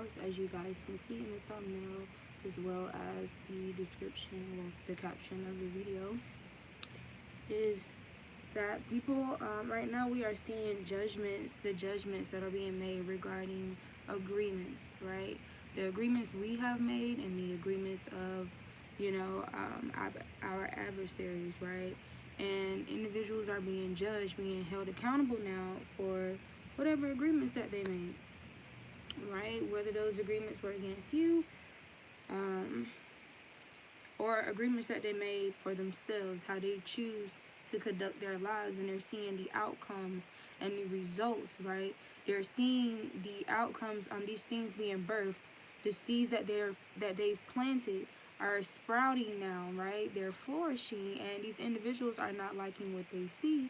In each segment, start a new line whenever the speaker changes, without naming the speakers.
videos, as you guys can see in the thumbnail, as well as the description or the caption of the video, is that people, right now we are seeing the judgments that are being made regarding agreements, right? The agreements we have made and the agreements of, our adversaries, right? And individuals are being judged, being held accountable now for whatever agreements that they made, right? Whether those agreements were against you, or agreements that they made for themselves, how they choose to conduct their lives, and they're seeing the outcomes and the results, right? They're seeing the outcomes on these things being birthed. The seeds that they've planted are sprouting now, right? They're flourishing, and these individuals are not liking what they see.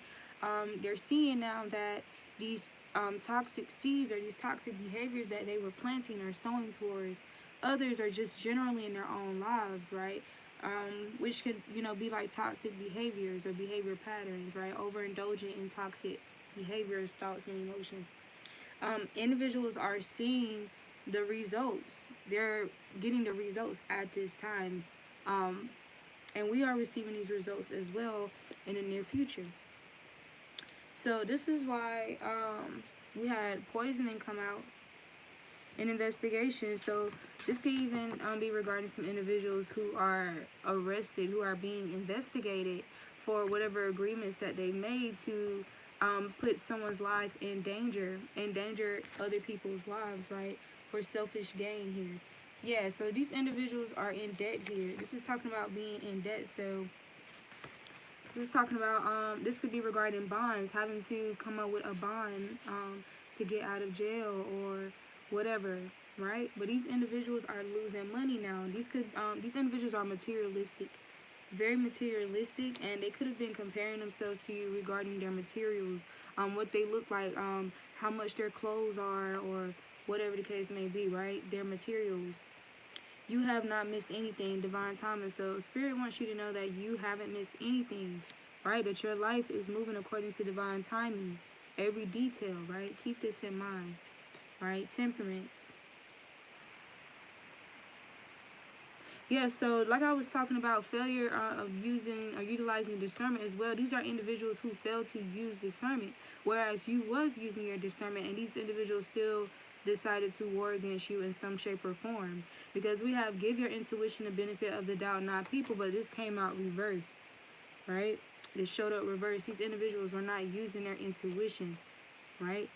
They're seeing now that these toxic seeds or these toxic behaviors that they were planting or sowing towards others are just generally in their own lives, right? Which could, be like toxic behaviors or behavior patterns, right? Overindulgent in toxic behaviors, thoughts, and emotions. Individuals are seeing the results. They're getting the results at this time. And we are receiving these results as well in the near future. So this is why we had poisoning come out in investigation. So this could even be regarding some individuals who are arrested, who are being investigated for whatever agreements that they made to put someone's life in danger, endanger other people's lives, right? For selfish gain here. Yeah, so these individuals are in debt here. This is talking about being in debt. So this is talking about, this could be regarding bonds, having to come up with a bond to get out of jail or whatever, right? But these individuals are losing money now. These individuals are materialistic, very materialistic, and they could have been comparing themselves to you regarding their materials, what they look like, how much their clothes are, or whatever the case may be, right? Their materials. You have not missed anything, divine timing. So Spirit wants you to know that you haven't missed anything, right? That your life is moving according to divine timing. Every detail, right? Keep this in mind, right? Temperance. Yeah, so like I was talking about, failure of using or utilizing discernment as well. These are individuals who failed to use discernment, whereas you was using your discernment, and these individuals still decided to war against you in some shape or form. Because we have give your intuition the benefit of the doubt, not people, but this came out reverse, right? This showed up reverse. These individuals were not using their intuition, right?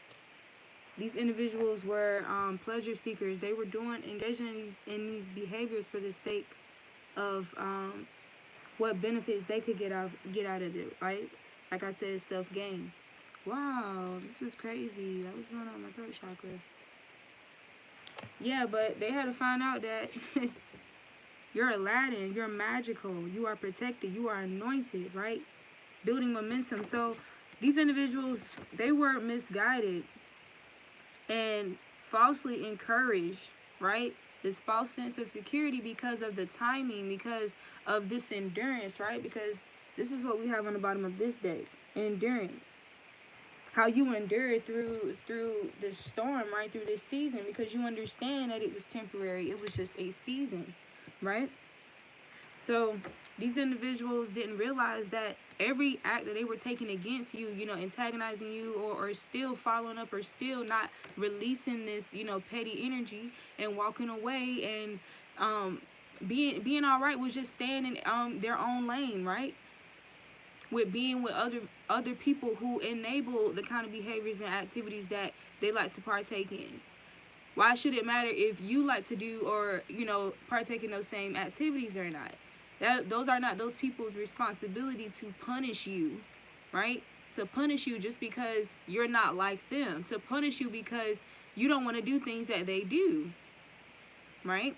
These individuals were pleasure seekers. They were engaging in these behaviors for the sake of what benefits they could get out of it, right? Like I said, self-gain. Wow, this is crazy. That was going on in my throat chakra. Yeah, but they had to find out that you're Aladdin, you're magical, you are protected, you are anointed, right? Building momentum. So these individuals, they were misguided and falsely encouraged, right? This false sense of security because of the timing, because of this endurance, right? Because this is what we have on the bottom of this deck, endurance. How you endured through this storm, right? Through this season, because you understand that it was temporary. It was just a season, right? So these individuals didn't realize that every act that they were taking against you, antagonizing you, or still following up, or still not releasing this, petty energy and walking away and being all right with just staying in their own lane, right? With being with other people who enable the kind of behaviors and activities that they like to partake in. Why should it matter if you like to do or, partake in those same activities or not? Those are not those people's responsibility to punish you, right? To punish you just because you're not like them. To punish you because you don't want to do things that they do, right?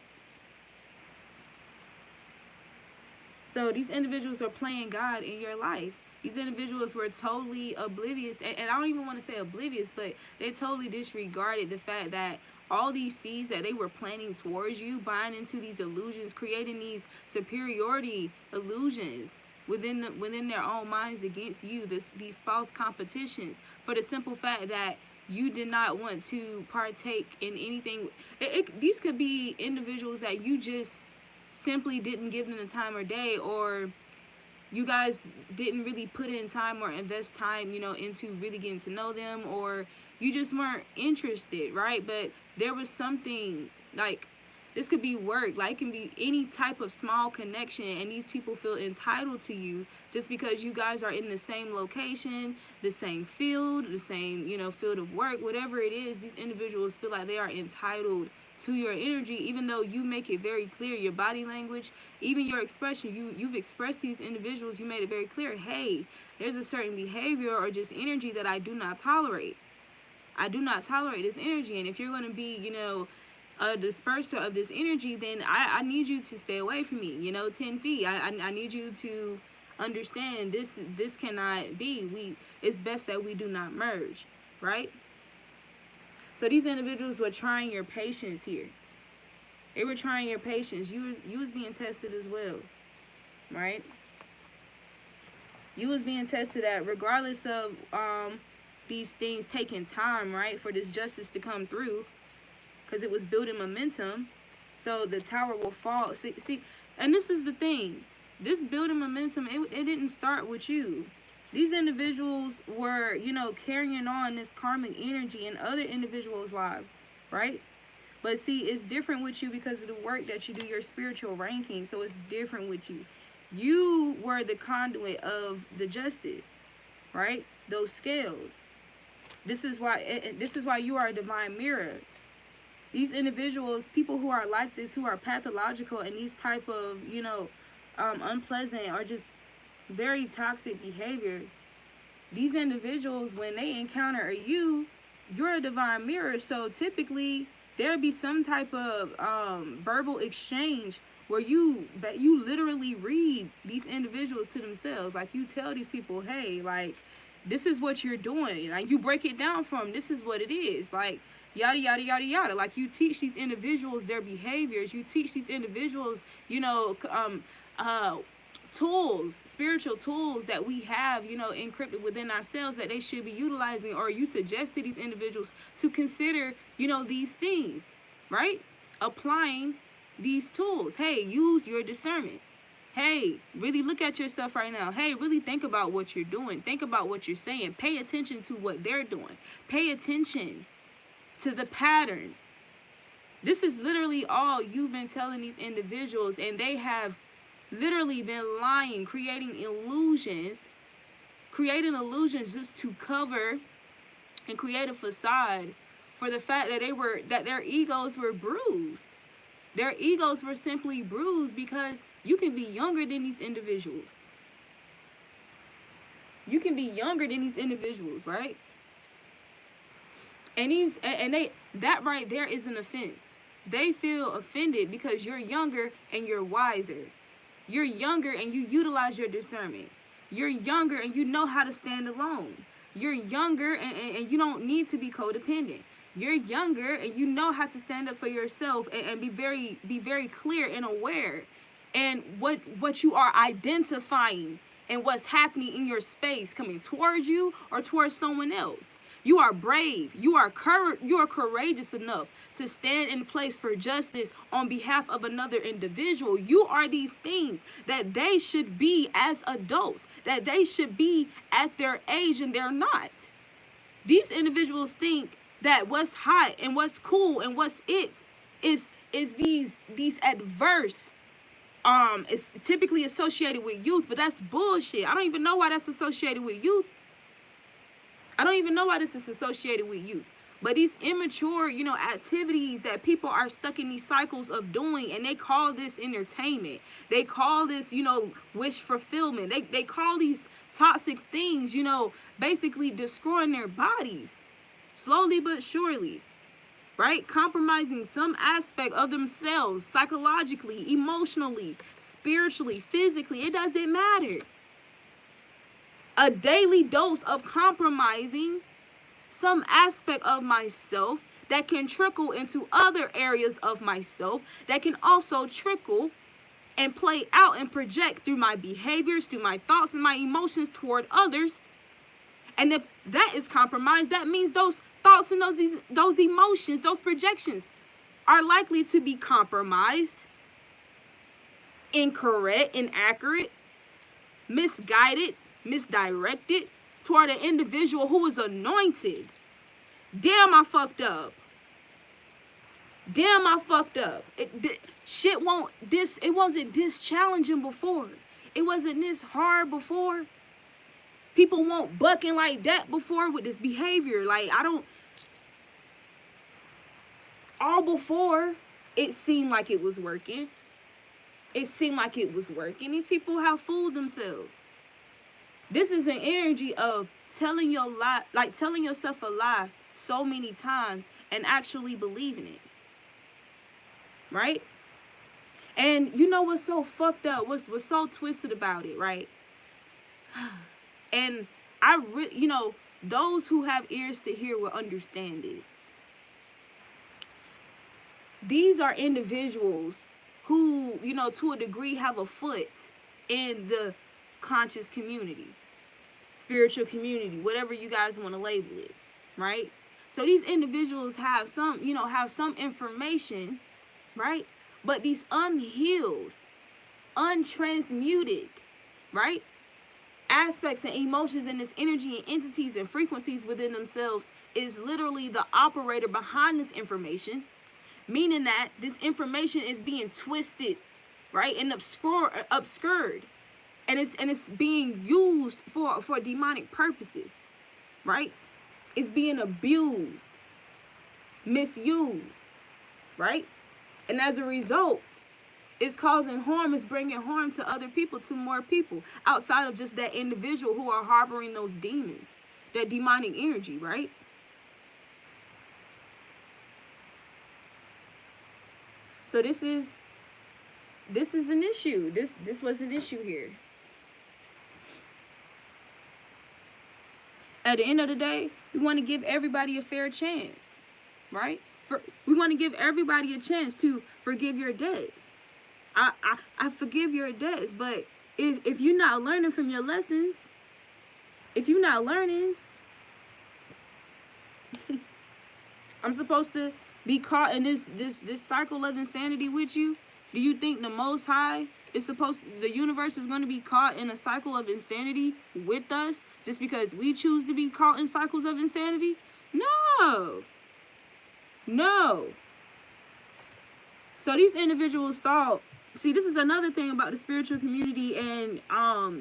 So these individuals are playing God in your life. These individuals were totally oblivious, and I don't even want to say oblivious, but they totally disregarded the fact that all these seeds that they were planting towards you, buying into these illusions, creating these superiority illusions within their own minds against you, these false competitions, for the simple fact that you did not want to partake in anything. These could be individuals that you just simply didn't give them the time or day, or you guys didn't really put in time or invest time, you know, into really getting to know them, or you just weren't interested, right? But there was something, like, this could be work, like, it can be any type of small connection, and these people feel entitled to you just because you guys are in the same location, the same field, the same, you know, field of work, whatever it is. These individuals feel like they are entitled to your energy, even though you make it very clear, your body language, even your expression, you've expressed these individuals, you made it very clear, hey, there's a certain behavior or just energy that I do not tolerate. I do not tolerate this energy, and if you're going to be, you know, a disperser of this energy, then I need you to stay away from me, you know, 10 feet. I need you to understand this cannot be. It's best that we do not merge, right? So these individuals were trying your patience here. They were trying your patience. You was being tested as well, right? You was being tested at, regardless of these things taking time, right, for this justice to come through, because it was building momentum. So the tower will fall. See, and this is the thing. This building momentum, it didn't start with you. These individuals were, you know, carrying on this karmic energy in other individuals' lives, right? But see, it's different with you because of the work that you do, your spiritual ranking. So it's different with you. You were the conduit of the justice, right? Those scales. This is why you are a divine mirror. These individuals, people who are like this, who are pathological and these type of, you know, unpleasant or just very toxic behaviors, these individuals, when they encounter you, you're a divine mirror. So typically there'll be some type of verbal exchange where you literally read these individuals to themselves. Like, you tell these people, hey, like, this is what you're doing. Like, you break it down for them. This is what it is. Like, yada, yada, yada, yada. Like, you teach these individuals their behaviors. You teach these individuals, you know, tools, spiritual tools that we have, you know, encrypted within ourselves that they should be utilizing, or you suggest to these individuals to consider, you know, these things, right? Applying these tools. Hey, use your discernment. Hey, really look at yourself right now. Hey, really think about what you're doing. Think about what you're saying. Pay attention to what they're doing. Pay attention to the patterns. This is literally all you've been telling these individuals, and they have literally been lying, creating illusions just to cover and create a facade for the fact that their egos were bruised. Their egos were simply bruised because you can be younger than these individuals. You can be younger than these individuals, right? And that right there is an offense. They feel offended because you're younger and you're wiser. You're younger and you utilize your discernment. You're younger and you know how to stand alone. You're younger and you don't need to be codependent. You're younger and you know how to stand up for yourself and be very clear and aware and what you are identifying and what's happening in your space coming towards you or towards someone else. You are brave. You are courageous enough to stand in place for justice on behalf of another individual. You are these things that they should be as adults, that they should be at their age, and they're not. These individuals think that what's hot and what's cool and what's it is these adverse. It's typically associated with youth, but that's bullshit. I don't even know why that's associated with youth. I don't even know why this is associated with youth. But these immature, you know, activities that people are stuck in these cycles of doing, and they call this entertainment. They call this, you know, wish fulfillment. They call these toxic things, you know, basically destroying their bodies. Slowly but surely. Right? Compromising some aspect of themselves, psychologically, emotionally, spiritually, physically. It doesn't matter. A daily dose of compromising some aspect of myself that can trickle into other areas of myself that can also trickle and play out and project through my behaviors, through my thoughts and my emotions toward others. And if that is compromised, that means those thoughts and those emotions, those projections are likely to be compromised, incorrect, inaccurate, misguided, misdirected toward an individual who is anointed. Damn, I fucked up. Damn, I fucked up. It wasn't this challenging before. It wasn't this hard before. People weren't bucking like that before with this behavior. Like, all before, it seemed like it was working. It seemed like it was working. These people have fooled themselves. This is an energy of telling yourself a lie so many times and actually believing it. Right? And you know what's so fucked up? What's so twisted about it, right? And those who have ears to hear will understand this. These are individuals who, to a degree have a foot in the conscious community, spiritual community, whatever you guys want to label it, right? So these individuals have some information, right? But these unhealed, untransmuted, right? Aspects and emotions and this energy and entities and frequencies within themselves is literally the operator behind this information, meaning that this information is being twisted, right, and obscured, and it's being used for demonic purposes, right? It's being abused, misused, right? And as a result, it's causing harm, it's bringing harm to other people, to more people, outside of just that individual who are harboring those demons, that demonic energy, right? So this is an issue. This was an issue here. At the end of the day, we want to give everybody a fair chance, right? We want to give everybody a chance to forgive your debts. I forgive your debts, but if you're not learning from your lessons, if you're not learning, I'm supposed to be caught in this cycle of insanity with you? Do you think the Most High the universe is going to be caught in a cycle of insanity with us just because we choose to be caught in cycles of insanity? No. So these individuals thought, see, this is another thing about the spiritual community and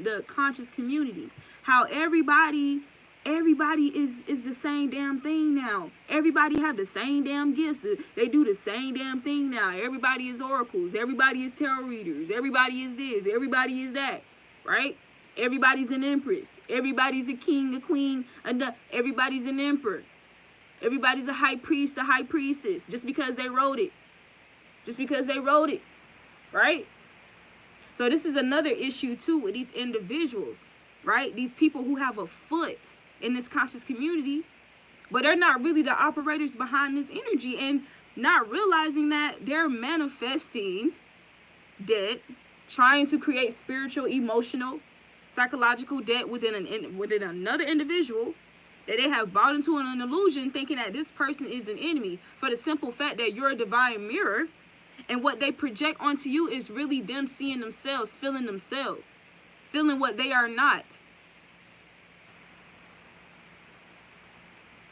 the conscious community. How everybody is the same damn thing now. Everybody have the same damn gifts. They do the same damn thing now. Everybody is oracles. Everybody is tarot readers. Everybody is this. Everybody is that. Right? Everybody's an empress. Everybody's a king, a queen. Everybody's an emperor. Everybody's a high priest, a high priestess. Just because they wrote it. Right? So this is another issue too with these individuals. Right? These people who have a foot in this conscious community, but they're not really the operators behind this energy, and not realizing that they're manifesting debt, trying to create spiritual, emotional, psychological debt within another individual that they have bought into an illusion, thinking that this person is an enemy, for the simple fact that you're a divine mirror, and what they project onto you is really them seeing themselves, feeling what they are not.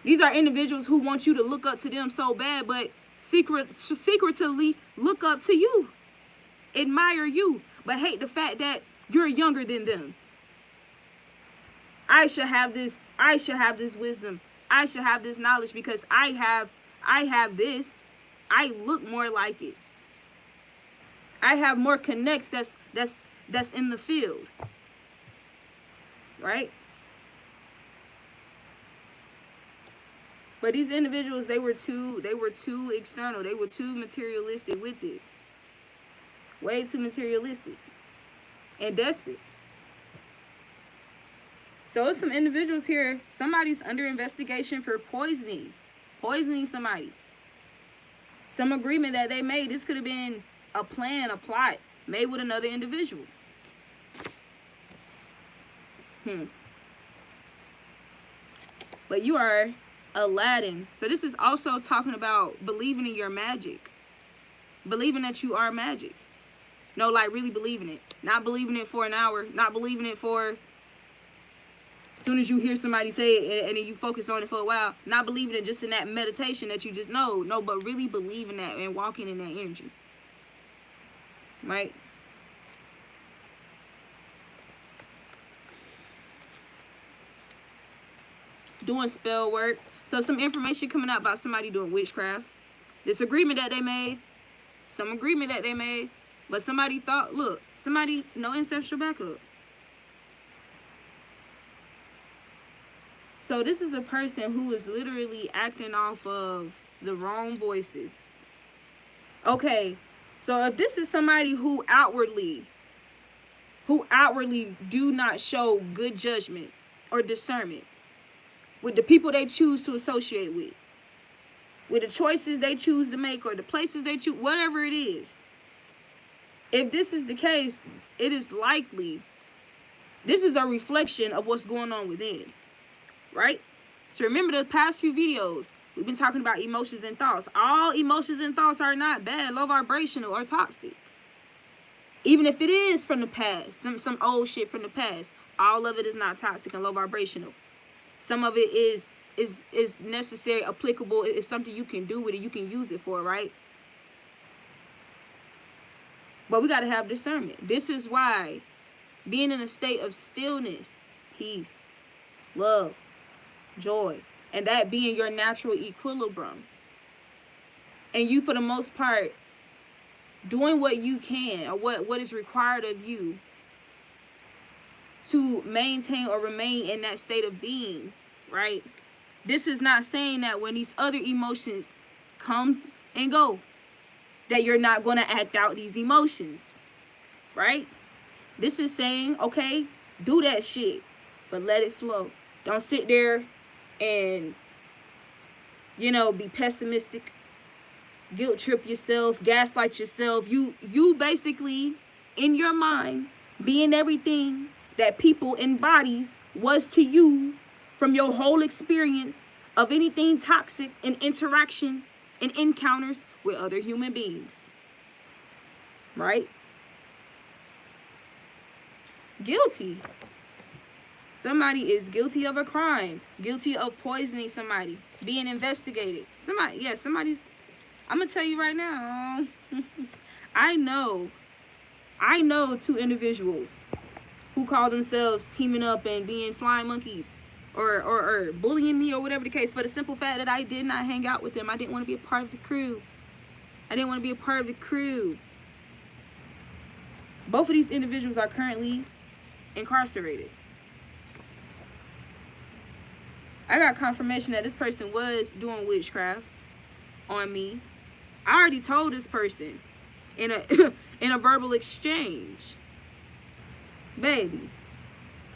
These are individuals who want you to look up to them so bad, but secretly look up to you, admire you, but hate the fact that you're younger than them. I should have this wisdom. I should have this knowledge because I have this. I look more like it. I have more connects that's in the field. Right? But these individuals, they were too external. They were too materialistic with this. Way too materialistic and desperate. So it's some individuals here. Somebody's under investigation for poisoning somebody. Some agreement that they made. This could have been a plan, a plot made with another individual. But you are Aladdin. So this is also talking about believing in your magic. Believing that you are magic. No, like really believing it. Not believing it for an hour. Not believing it for as soon as you hear somebody say it and then you focus on it for a while. Not believing it just in that meditation that you just know. No, but really believing that and walking in that energy. Right? Doing spell work. So some information coming out about somebody doing witchcraft. This agreement that they made. Some agreement that they made. But somebody thought, look, somebody, no ancestral backup. So this is a person who is literally acting off of the wrong voices. Okay, so if this is somebody who outwardly do not show good judgment or discernment with the people they choose to associate with the choices they choose to make or the places they choose, whatever it is. If this is the case, it is likely this is a reflection of what's going on within, right? So remember the past few videos, we've been talking about emotions and thoughts. All emotions and thoughts are not bad, low vibrational, or toxic. Even if it is from the past, some old shit from the past, all of it is not toxic and low vibrational. Some of it is necessary, applicable. It's something you can do with it. You can use it for, right? But we got to have discernment. This is why being in a state of stillness, peace, love, joy, and that being your natural equilibrium. And you, for the most part, doing what you can or what is required of you to maintain or remain in that state of being, right? This is not saying that when these other emotions come and go, that you're not going to act out these emotions, right? This is saying, okay, do that shit, but let it flow. Don't sit there and, be pessimistic, guilt trip yourself, gaslight yourself. You basically, in your mind, being everything that people in bodies was to you from your whole experience of anything toxic in interaction and encounters with other human beings, right? Guilty. Somebody is guilty of a crime, guilty of poisoning somebody, being investigated. Somebody's, I'm gonna tell you right now, I know 2 individuals who call themselves teaming up and being flying monkeys or bullying me or whatever the case, for the simple fact that I did not hang out with them. I didn't want to be a part of the crew. Both of these individuals are currently incarcerated. I got confirmation that this person was doing witchcraft on me. I already told this person in a verbal exchange, baby,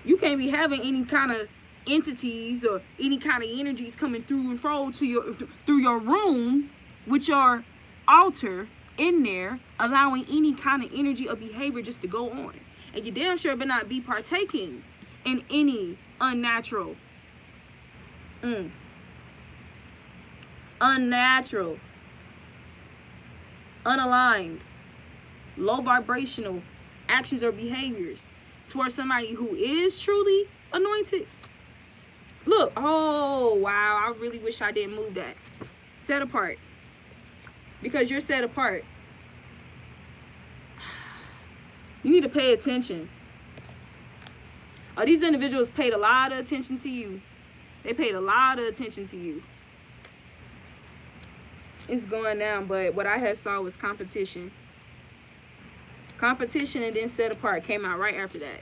you can't be having any kind of entities or any kind of energies coming through and fro through your room with your altar in there, allowing any kind of energy or behavior just to go on. And you damn sure better not be partaking in any unnatural, unnatural, unaligned, low vibrational actions or behaviors towards somebody who is truly anointed. Look, oh wow, I really wish I didn't move that. Set apart. Because you're set apart. You need to pay attention. These individuals paid a lot of attention to you. They paid a lot of attention to you. It's going down, but what I had saw was competition. Competition and then set apart came out right after that.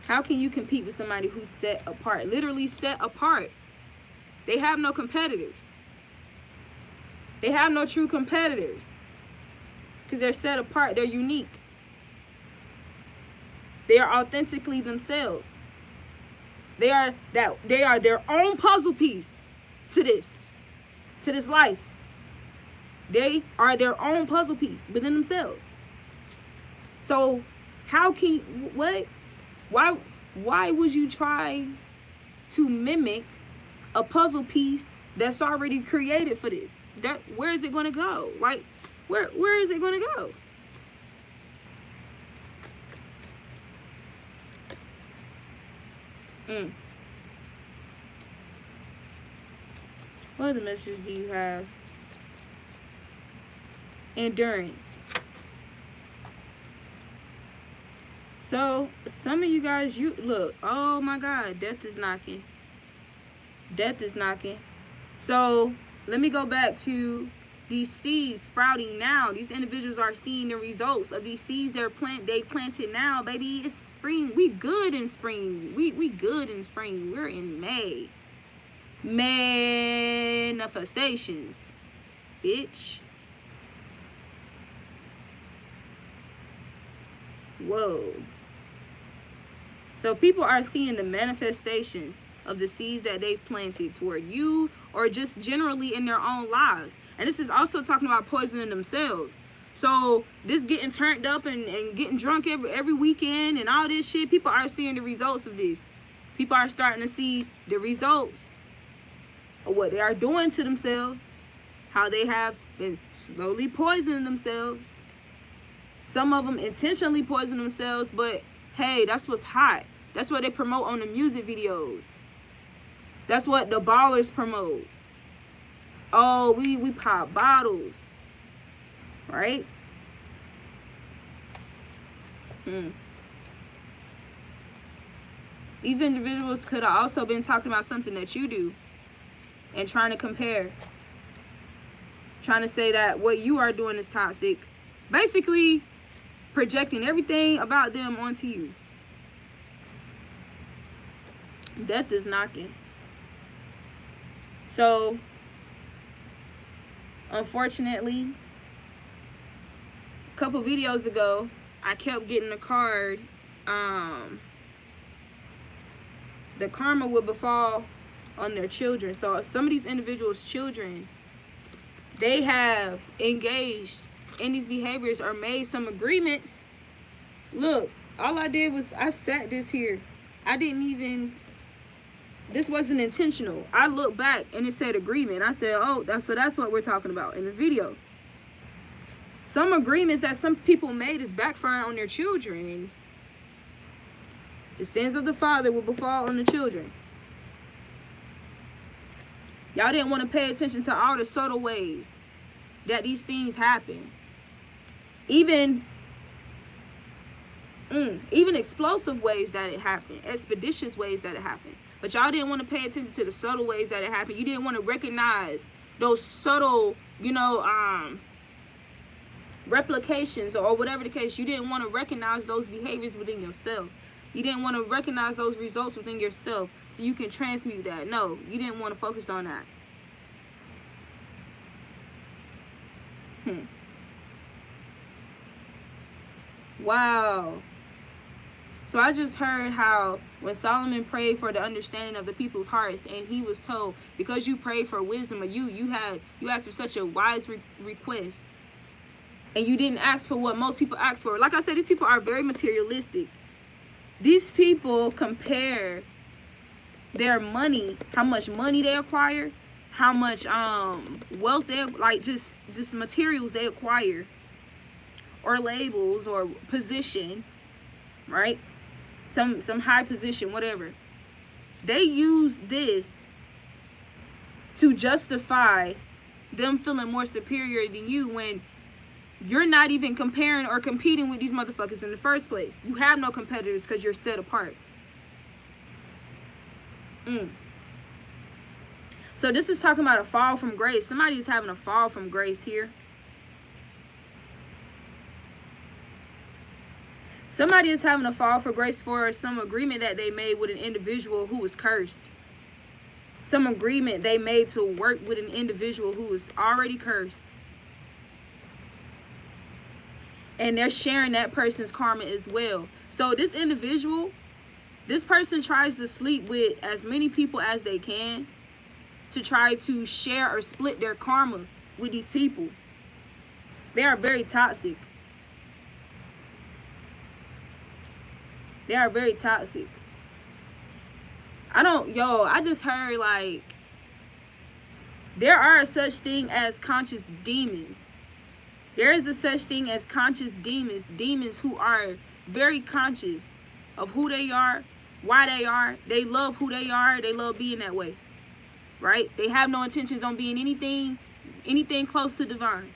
How can you compete with somebody who's set apart? Literally set apart. They have no competitors. They have no true competitors. Because they're set apart. They're unique. They are authentically themselves. They are their own puzzle piece to this life. They are their own puzzle piece within themselves. So how can what? Why would you try to mimic a puzzle piece that's already created for this. That, where is it going to go? Like, where is it going to go? What other messages do you have? Endurance. So some of you guys, you look, oh my God, death is knocking. Death is knocking. So let me go back to these seeds sprouting now. These individuals are seeing the results of these seeds they planted now. Baby, it's spring. We good in spring. We good in spring. We're in May. Manifestations, bitch. Whoa. So people are seeing the manifestations of the seeds that they've planted toward you, or just generally in their own lives. And this is also talking about poisoning themselves. So this getting turned up and getting drunk every weekend and all this shit, people are seeing the results of this. People are starting to see the results of what they are doing to themselves, how they have been slowly poisoning themselves. Some of them intentionally poison themselves, but hey, that's what's hot. That's what they promote on the music videos. That's what the ballers promote. Oh, we pop bottles, right? These individuals could have also been talking about something that you do and trying to compare. Trying to say that what you are doing is toxic. Basically, projecting everything about them onto you. Death is knocking. So, unfortunately, a couple videos ago, I kept getting a card. The karma would befall on their children. So, some of these individuals' children, they have engaged in these behaviors or made some agreements. Look, all I did was I sat this here. I didn't even, this wasn't intentional. I looked back and it said agreement. I said, oh, that's what we're talking about in this video. Some agreements that some people made is backfiring on their children. The sins of the father will befall on the children. Y'all didn't want to pay attention to all the subtle ways that these things happen. Even explosive ways that it happened, expeditious ways that it happened. But y'all didn't want to pay attention to the subtle ways that it happened. You didn't want to recognize those subtle, replications or whatever the case. You didn't want to recognize those behaviors within yourself. You didn't want to recognize those results within yourself so you can transmute that. No, you didn't want to focus on that. Wow. So I just heard how when Solomon prayed for the understanding of the people's hearts, and he was told, because you prayed for wisdom, or you asked for such a wise request, and you didn't ask for what most people ask for. Like I said, these people are very materialistic. These people compare their money, how much money they acquire, how much wealth they, like just materials they acquire, or labels or position, right? Some high position, whatever. They use this to justify them feeling more superior than you when you're not even comparing or competing with these motherfuckers in the first place. You have no competitors because you're set apart. So this is talking about a fall from grace. Somebody is having a fall from grace here. Somebody is having a fall for grace for some agreement that they made with an individual who was cursed. Some agreement they made to work with an individual who was already cursed. And they're sharing that person's karma as well. So this individual, this person tries to sleep with as many people as they can to try to share or split their karma with these people. They are very toxic. They are very toxic. I just heard like there are such thing as conscious demons. There is a such thing as conscious demons. Demons who are very conscious of who they are, why they are. They love who they are. They love being that way. Right? They have no intentions on being anything close to divine.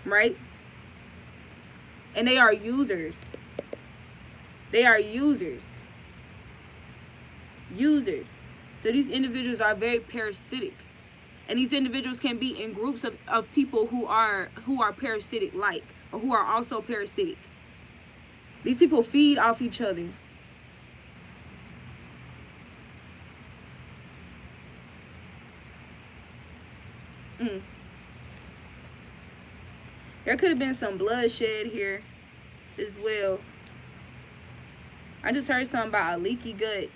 Right? And they are users. They are users. Users. So these individuals are very parasitic. And these individuals can be in groups of people who are parasitic like, or who are also parasitic. These people feed off each other. There could have been some bloodshed here as well. I just heard something about a leaky gut.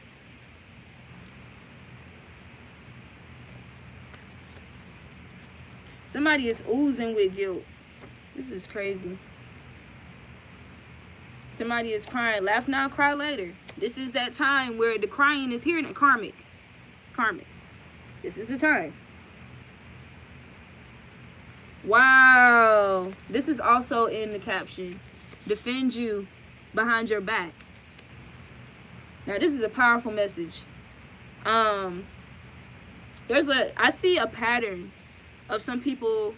Somebody is oozing with guilt. This is crazy. Somebody is crying. Laugh now, cry later. This is that time where the crying is here and karmic. Karmic. This is the time. Wow. This is also in the caption. Defend you behind your back. Now this is a powerful message. I see a pattern of some people,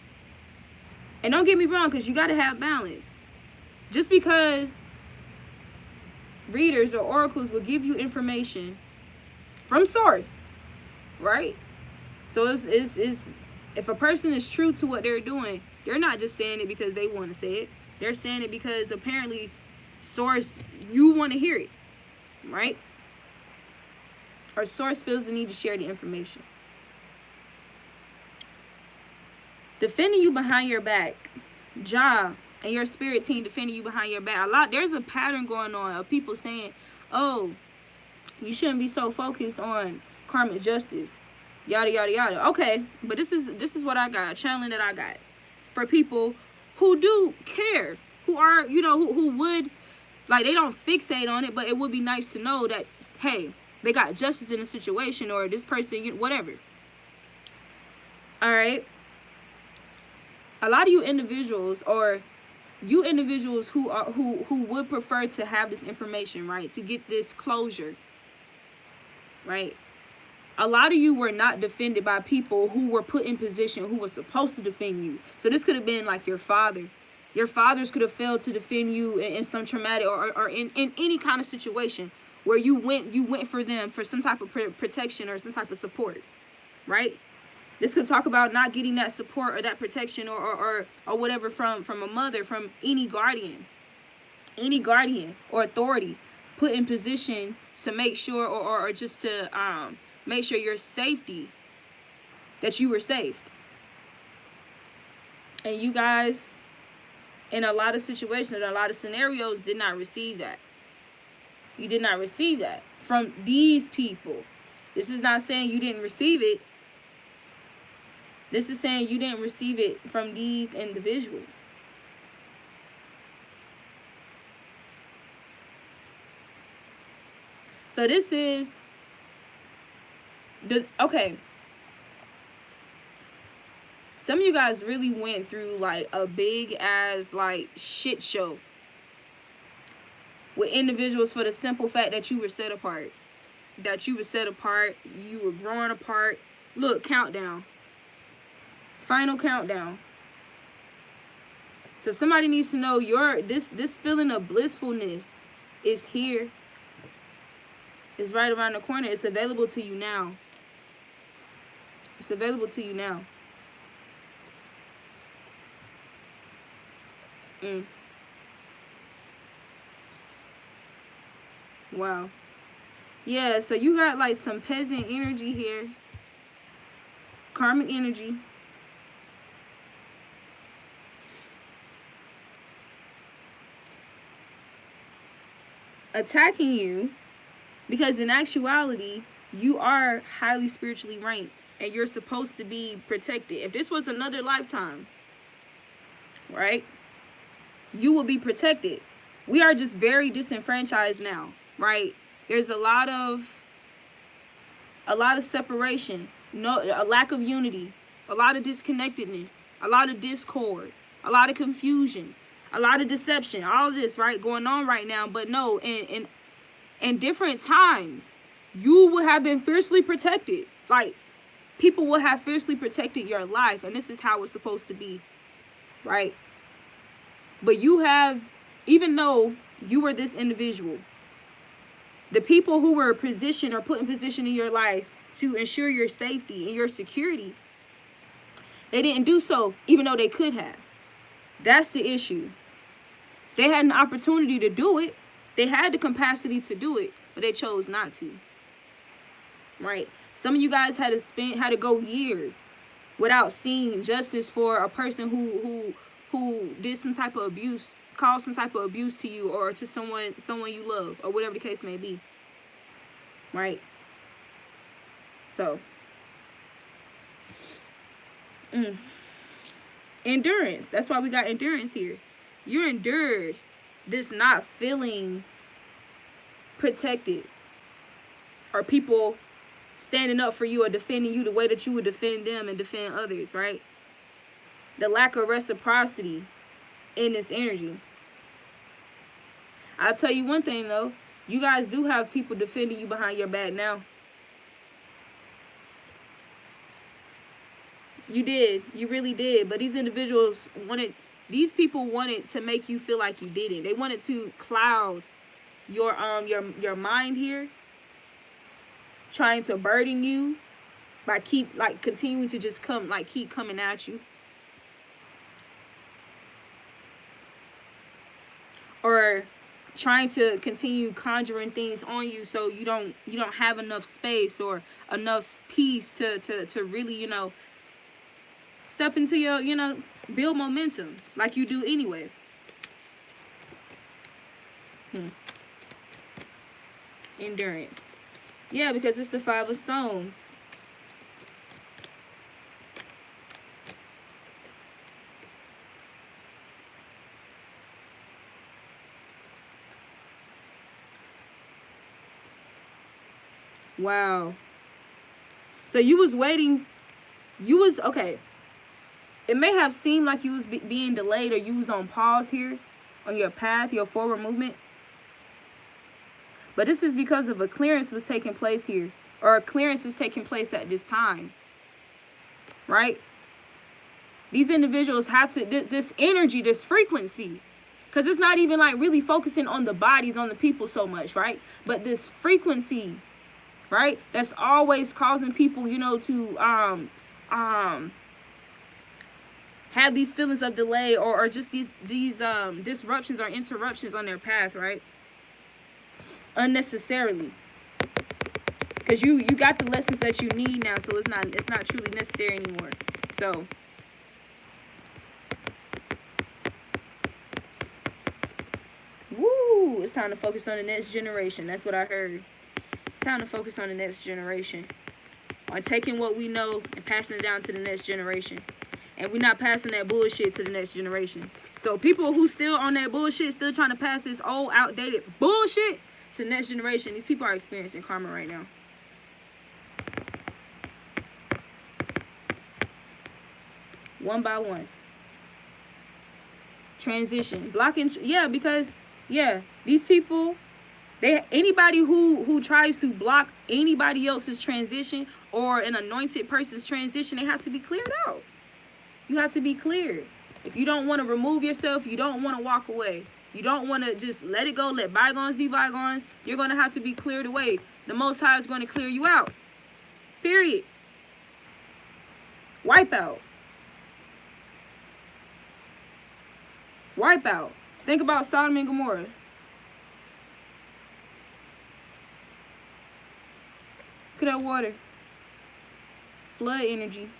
and don't get me wrong, because you got to have balance. Just because readers or oracles will give you information from source, right? So it's if a person is true to what they're doing, they're not just saying it because they want to say it. They're saying it because apparently source, you want to hear it, right? Or source feels the need to share the information. Defending you behind your back. Ja and your spirit team defending you behind your back. There's a pattern going on of people saying, oh, you shouldn't be so focused on karmic justice. Yada, yada, yada. Okay, but this is what I got. A channeling that I got. For people who do care. Who are, who would, like, they don't fixate on it, but it would be nice to know that, hey, they got justice in a situation, or this person, whatever. All right. A lot of you individuals, or you individuals who would prefer to have this information, right, to get this closure, right? A lot of you were not defended by people who were put in position, who were supposed to defend you. So this could have been like your father. Your fathers could have failed to defend you in some traumatic or in any kind of situation where you went for them for some type of protection or some type of support, right? This could talk about not getting that support or that protection or whatever from a mother, from any guardian or authority put in position to make sure or just to make sure your safety, that you were saved. And you guys, in a lot of situations, in a lot of scenarios, did not receive that. You did not receive that from these people. This is not saying you didn't receive it. This is saying you didn't receive it from these individuals. So this is okay. Some of you guys really went through like a big ass like shit show with individuals for the simple fact that you were set apart. You were growing apart. Look, countdown. Final countdown. So somebody needs to know this feeling of blissfulness is here. It's right around the corner. It's available to you now. It's available to you now. Wow. Yeah, so you got like some peasant energy here. Karmic energy. Attacking you because in actuality you are highly spiritually ranked and you're supposed to be protected. If this was another lifetime, right, you will be protected. We are just very disenfranchised now, right? There's a lot of separation no, a lack of unity, a lot of disconnectedness, a lot of discord, a lot of confusion, a lot of deception, all this, right, going on right now. But no, in different times, you would have been fiercely protected. Like, people will have fiercely protected your life, and this is how it's supposed to be, right? But you have, even though you were this individual, the people who were positioned or put in position in your life to ensure your safety and your security, they didn't do so, even though they could have. That's the issue. They had an opportunity to do it. They had the capacity to do it, but they chose not to. Right? Some of you guys had to go years without seeing justice for a person who did some type of abuse, caused some type of abuse to you or to someone you love, or whatever the case may be. Right? So, endurance. That's why we got endurance here. You endured this not feeling protected, or people standing up for you or defending you the way that you would defend them and defend others, right? The lack of reciprocity in this energy. I'll tell you one thing though, you guys do have people defending you behind your back now. You did. You really did. But these individuals people wanted to make you feel like you didn't. They wanted to cloud your mind here, trying to burden you by continuing to just keep coming at you. Or trying to continue conjuring things on you so you don't have enough space or enough peace to really, step into your, build momentum like you do anyway. Endurance. Yeah, because it's the 5 of Stones. Wow. So you was waiting. Okay. It may have seemed like you was being delayed, or you was on pause here on your path, your forward movement. But this is because of a clearance was taking place here, or a clearance is taking place at this time. Right? These individuals have to, this energy, this frequency, because it's not even like really focusing on the bodies, on the people so much, right? But this frequency, right? That's always causing people, to have these feelings of delay, or just these disruptions or interruptions on their path, right? Unnecessarily, because you got the lessons that you need now, so it's not truly necessary anymore. So woo, it's time to focus on the next generation. That's what I heard. It's time to focus on the next generation, on taking what we know and passing it down to the next generation. And we're not passing that bullshit to the next generation. So people who still on that bullshit, still trying to pass this old outdated bullshit to the next generation, these people are experiencing karma right now. One by one. Transition. Blocking. Yeah, because, these people, anybody who tries to block anybody else's transition or an anointed person's transition, they have to be cleared out. You have to be cleared. If you don't want to remove yourself, you don't want to walk away, you don't want to just let it go, let bygones be bygones, you're going to have to be cleared away. The Most High is going to clear you out. Period. Wipe out. Wipe out. Think about Sodom and Gomorrah. Look at that water. Flood energy.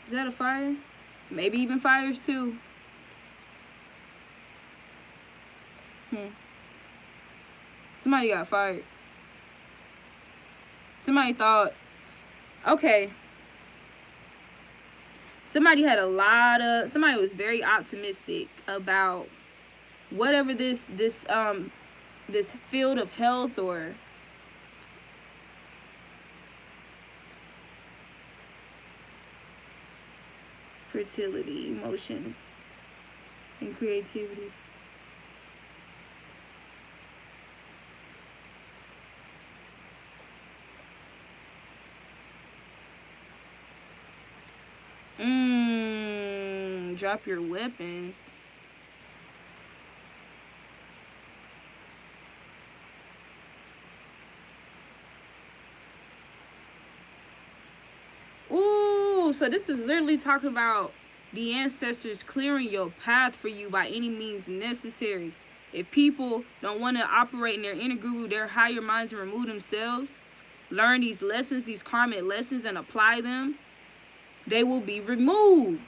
Is that a fire? Maybe even fires too. Somebody got fired. Somebody thought, okay. Somebody was very optimistic about whatever this field of health or fertility, emotions, and creativity. Drop your weapons. Ooh, so this is literally talking about the ancestors clearing your path for you by any means necessary. If people don't want to operate in their inner guru, their higher minds, and remove themselves, learn these lessons, these karmic lessons, and apply them, they will be removed.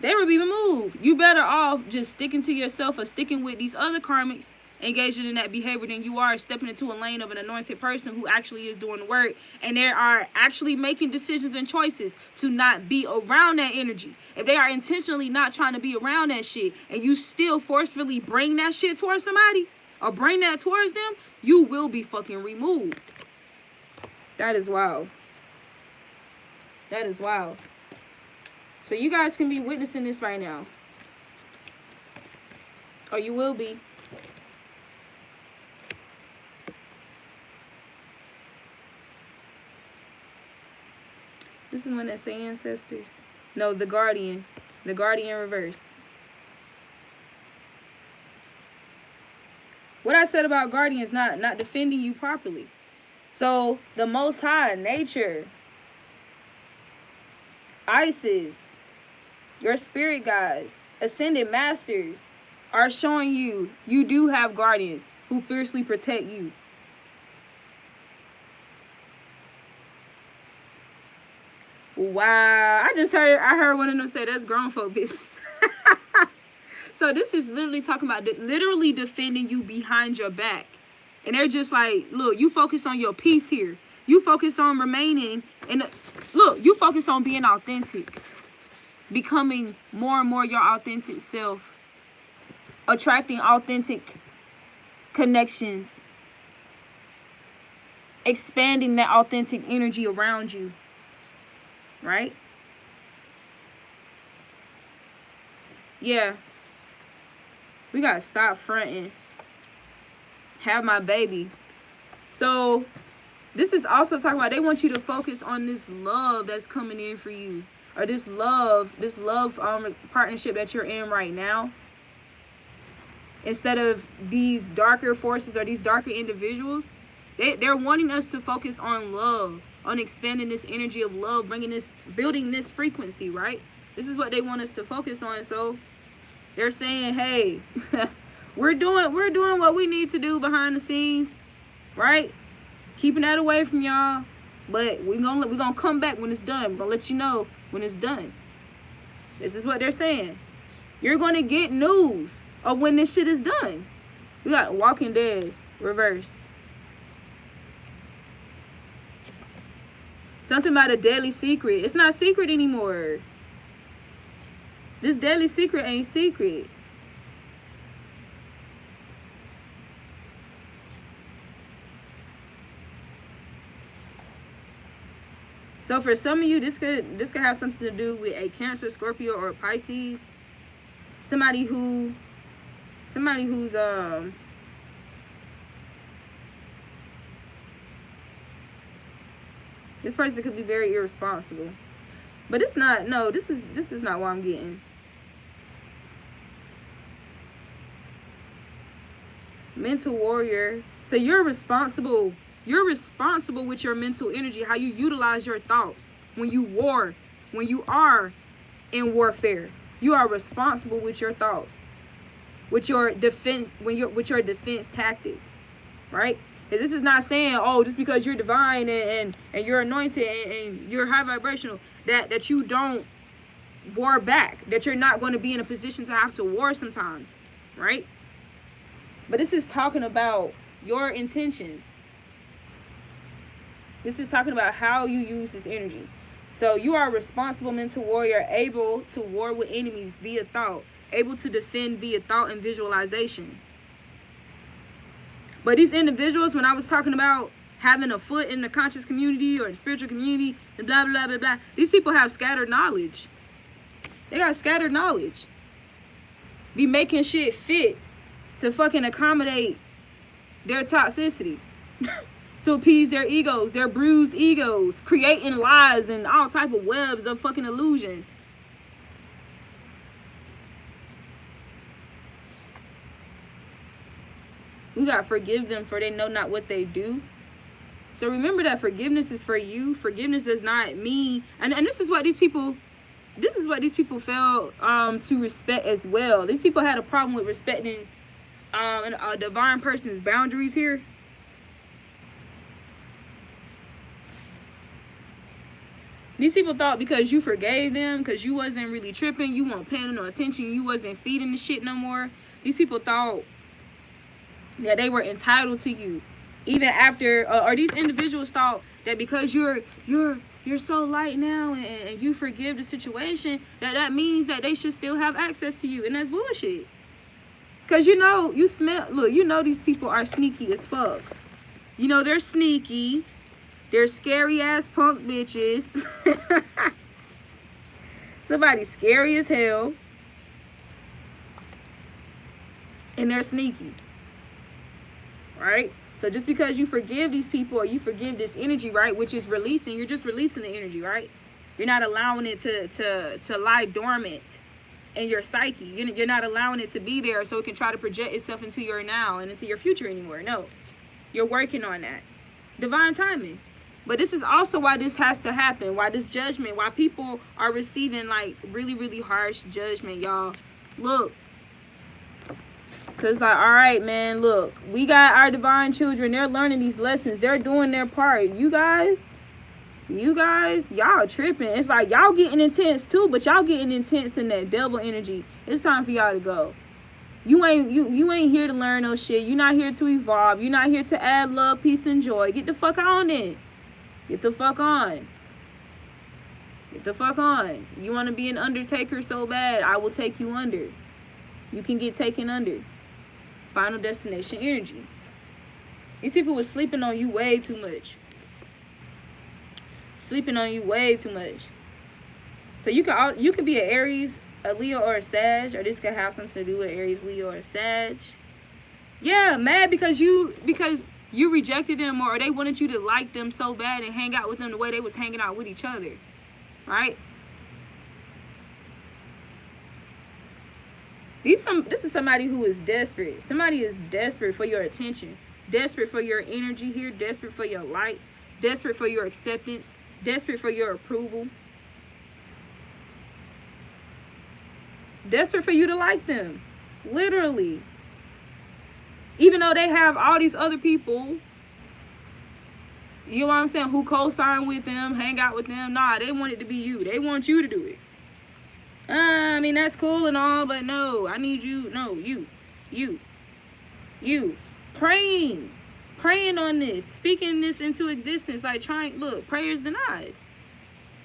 They will be removed. You better off just sticking to yourself or sticking with these other karmics, engaging in that behavior, than you are stepping into a lane of an anointed person who actually is doing the work, and they are actually making decisions and choices to not be around that energy. If they are intentionally not trying to be around that shit, and you still forcefully bring that shit towards somebody or bring that towards them, you will be fucking removed. That is wild. That is wild. So you guys can be witnessing this right now. Or you will be. This is one that say ancestors. No, the guardian. The guardian reverse. What I said about guardians not defending you properly. So the Most High, nature, Isis, your spirit guides, ascended masters are showing you you do have guardians who fiercely protect you. Wow, I heard one of them say that's grown folk business. So this is literally talking about literally defending you behind your back. And they're just like, look, you focus on your peace here. You focus on remaining and look, you focus on being authentic. Becoming more and more your authentic self. Attracting authentic connections. Expanding that authentic energy around you. Right? Yeah. We gotta stop fronting. Have my baby. So this is also talking about they want you to focus on this love that's coming in for you. Or this love partnership that you're in right now. Instead of these darker forces or these darker individuals. They're wanting us to focus on love. On expanding this energy of love. Building this frequency, right? This is what they want us to focus on. So they're saying, hey, we're doing what we need to do behind the scenes, right? Keeping that away from y'all. But we're gonna come back when it's done. We're gonna let you know when it's done. This is what they're saying. You're gonna get news of when this shit is done. We got Walking Dead reverse. Something about a deadly secret. It's not secret anymore. This deadly secret ain't secret. So for some of you, this could have something to do with a Cancer, Scorpio, or a Pisces. Somebody who's this person could be very irresponsible. But it's not, no, this is not what I'm getting. Mental warrior. So you're responsible with your mental energy, how you utilize your thoughts when you are in warfare. You are responsible with your thoughts, with your defense, with your defense tactics, right? And this is not saying, oh, just because you're divine and you're anointed and you're high vibrational, that you don't war back, that you're not going to be in a position to have to war sometimes, right? But this is talking about your intentions. This is talking about how you use this energy. So you are a responsible mental warrior, able to war with enemies via thought, able to defend via thought and visualization. But these individuals, when I was talking about having a foot in the conscious community or the spiritual community, and blah, blah, blah, blah. These people have scattered knowledge. They got scattered knowledge. Be making shit fit to fucking accommodate their toxicity. To appease their egos, their bruised egos. Creating lies and all type of webs of fucking illusions. We gotta forgive them, for they know not what they do. So remember that forgiveness is for you. Forgiveness does not mean, and this is what these people fail to respect as well. These people had a problem with respecting a divine person's boundaries here. These people thought because you forgave them, because you wasn't really tripping, you weren't paying no attention, you wasn't feeding the shit no more. These people thought that they were entitled to you, even after, or these individuals thought that because you're so light now and you forgive the situation, that means that they should still have access to you, and that's bullshit. Cause you know, you know these people are sneaky as fuck. You know they're sneaky. They're scary ass punk bitches. Somebody scary as hell, and they're sneaky. Right? So just because you forgive these people or you forgive this energy, right, which is releasing, you're just releasing the energy, right? You're not allowing it to lie dormant in your psyche. You're not allowing it to be there so it can try to project itself into your now and into your future anymore. No, you're working on that. Divine timing. But this is also why this has to happen, why this judgment, why people are receiving like really, really harsh judgment, y'all. Look. Because like, all right, man, look, we got our divine children. They're learning these lessons. They're doing their part. You guys, y'all tripping. It's like y'all getting intense too, but y'all getting intense in that devil energy. It's time for y'all to go. You ain't here to learn no shit. You're not here to evolve. You're not here to add love, peace, and joy. Get the fuck on then. Get the fuck on. Get the fuck on. You want to be an undertaker so bad, I will take you under. You can get taken under. Final destination energy. These people were sleeping on you way too much. Sleeping on you way too much. So you could be an Aries, a Leo, or a Sag, or this could have something to do with Aries, Leo, or Sag. Yeah, mad because you rejected them, or they wanted you to like them so bad and hang out with them the way they was hanging out with each other, right? This is somebody who is desperate. Somebody is desperate for your attention, desperate for your energy here, desperate for your light, desperate for your acceptance, desperate for your approval, desperate for you to like them, literally. Even though they have all these other people, you know what I'm saying, who co-sign with them, hang out with them. Nah, they want it to be you. They want you to do it. I mean, that's cool and all, but no, I need you. No, you. Praying on this, speaking this into existence, like look, prayers denied.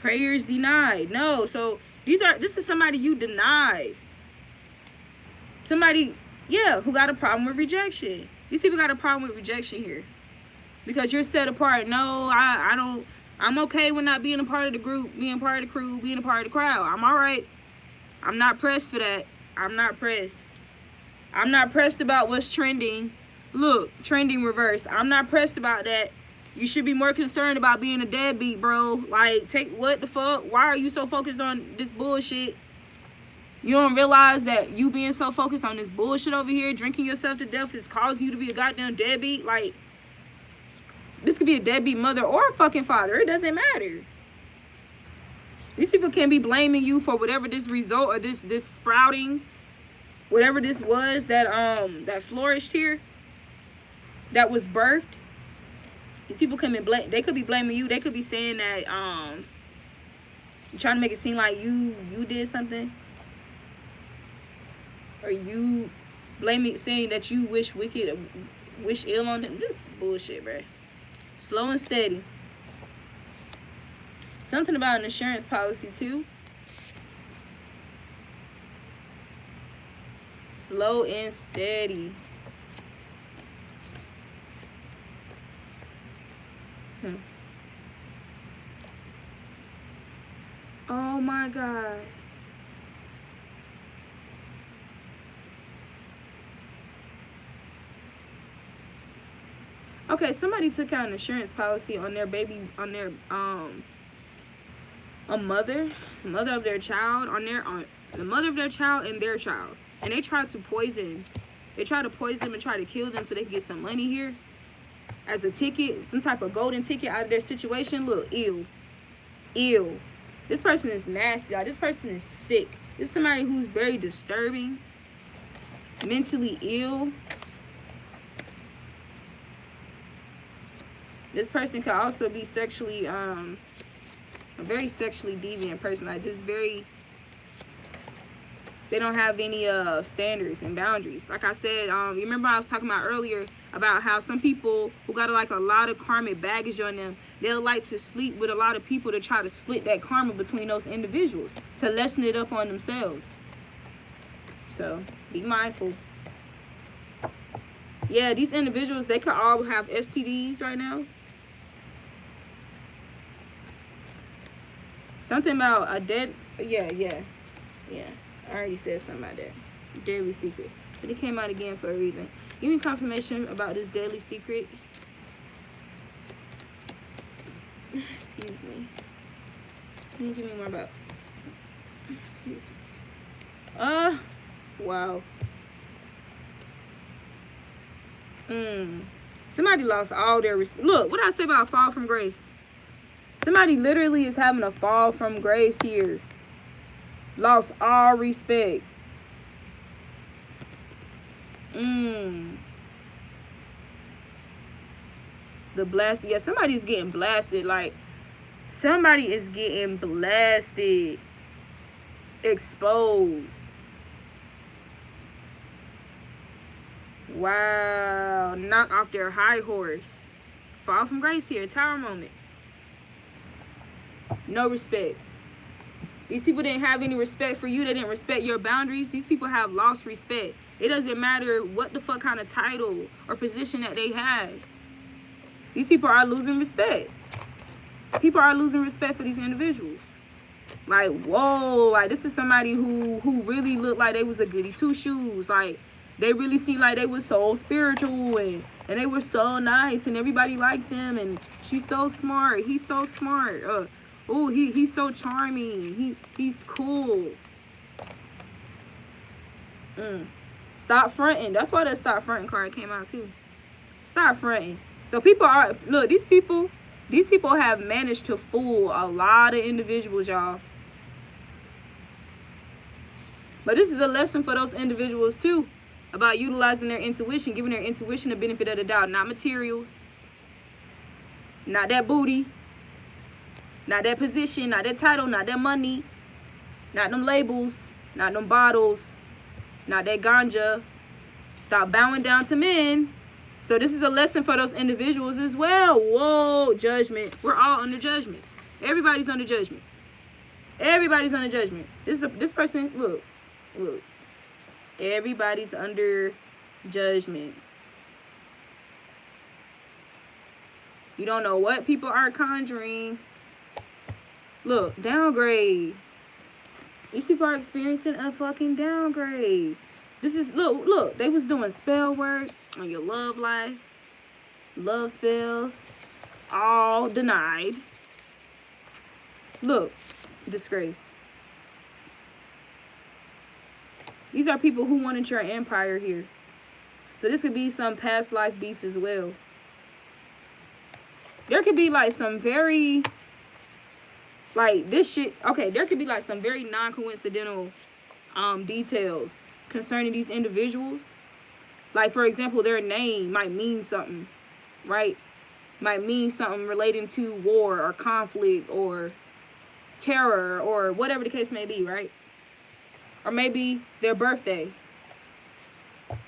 Prayers denied. No, so this is somebody you denied. Somebody, yeah, who got a problem with rejection. These people got a problem with rejection here. Because you're set apart. No, I don't, I'm okay with not being a part of the group, being part of the crew, being a part of the crowd. I'm all right. I'm not pressed for that. I'm not pressed. I'm not pressed about what's trending. Look, trending reverse. I'm not pressed about that. You should be more concerned about being a deadbeat, bro. Like, what the fuck? Why are you so focused on this bullshit? You don't realize that you being so focused on this bullshit over here, drinking yourself to death, is causing you to be a goddamn deadbeat? Like, this could be a deadbeat mother or a fucking father. It doesn't matter. These people can be blaming you for whatever this result or this sprouting, whatever this was that flourished here, that was birthed. These people can be they could be blaming you. They could be saying that you're trying to make it seem like you did something, or you saying that you wish ill on them. Just bullshit, bruh. Slow and steady. Something about an insurance policy too. Slow and steady. Oh my God. Okay, somebody took out an insurance policy on their baby, on their a mother of their child, on the mother of their child and their child, and they tried to poison. They tried to poison them and try to kill them so they could get some money here as a ticket, some type of golden ticket out of their situation. Look, ew. This person is nasty, y'all. This person is sick. This is somebody who's very disturbing, mentally ill. This person could also be sexually, a very sexually deviant person. Like, just very, they don't have any standards and boundaries. Like I said, you remember I was talking about earlier about how some people who got like a lot of karmic baggage on them, they'll like to sleep with a lot of people to try to split that karma between those individuals, to lessen it up on themselves. So be mindful. Yeah, these individuals, they could all have STDs right now. Something about a dead, yeah. I already said something about that. Deadly secret. But it came out again for a reason. Give me confirmation about this deadly secret. Excuse me. Can you give me more about, excuse me. Wow. Somebody lost all their respect. Look, what I say about fall from grace? Somebody literally is having a fall from grace here. Lost all respect. The blast. Yeah, somebody's getting blasted. Like, somebody is getting blasted. Exposed. Wow. Knock off their high horse. Fall from grace here. Tower moment. No respect. These people didn't have any respect for you. They didn't respect your boundaries. These people have lost respect. It doesn't matter what the fuck kind of title or position that they have. These people are losing respect. People are losing respect for these individuals. Like, whoa. Like, this is somebody who really looked like they was a goody two-shoes. Like, they really seemed like they was so spiritual and they were so nice and everybody likes them and she's so smart. He's so smart. Oh, he's so charming. He's cool. Stop fronting. That's why that stop fronting card came out too. Stop fronting. So people are, look, these people have managed to fool a lot of individuals, y'all. But this is a lesson for those individuals too, about utilizing their intuition, giving their intuition the benefit of the doubt. Not materials, not that booty, not that position, not that title, not that money, not them labels, not them bottles, not that ganja. Stop bowing down to men. So this is a lesson for those individuals as well. Whoa, judgment. We're all under judgment. Everybody's under judgment. Everybody's under judgment. This person, look. Everybody's under judgment. You don't know what people are conjuring. Look, downgrade. These people are experiencing a fucking downgrade. This is, look, they was doing spell work on your love life. Love spells. All denied. Look, disgrace. These are people who wanted your empire here. So this could be some past life beef as well. There could be like some very, like this shit. Okay, there could be like some very non-coincidental details concerning these individuals. Like, for example, their name might mean something, right? Might mean something relating to war or conflict or terror or whatever the case may be, right? Or maybe their birthday,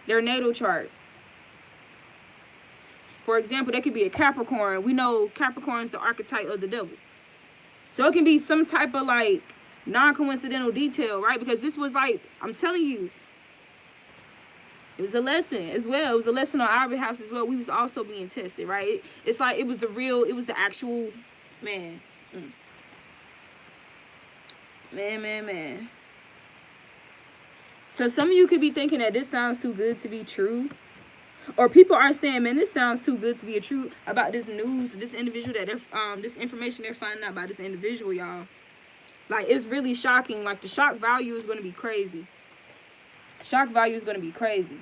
their natal chart. For example, they could be a Capricorn. We know Capricorn's the archetype of the devil. So it can be some type of like non-coincidental detail, right? Because this was like, I'm telling you, It was a lesson as well. It was a lesson on our behalf as well. We was also being tested, right? It's like it was the actual, man. Man. So some of you could be thinking that this sounds too good to be true. Or people are saying, man, this sounds too good to be a truth about this news, this individual that they're, this information they're finding out about this individual, y'all. Like, it's really shocking. Like, the shock value is going to be crazy. Shock value is going to be crazy.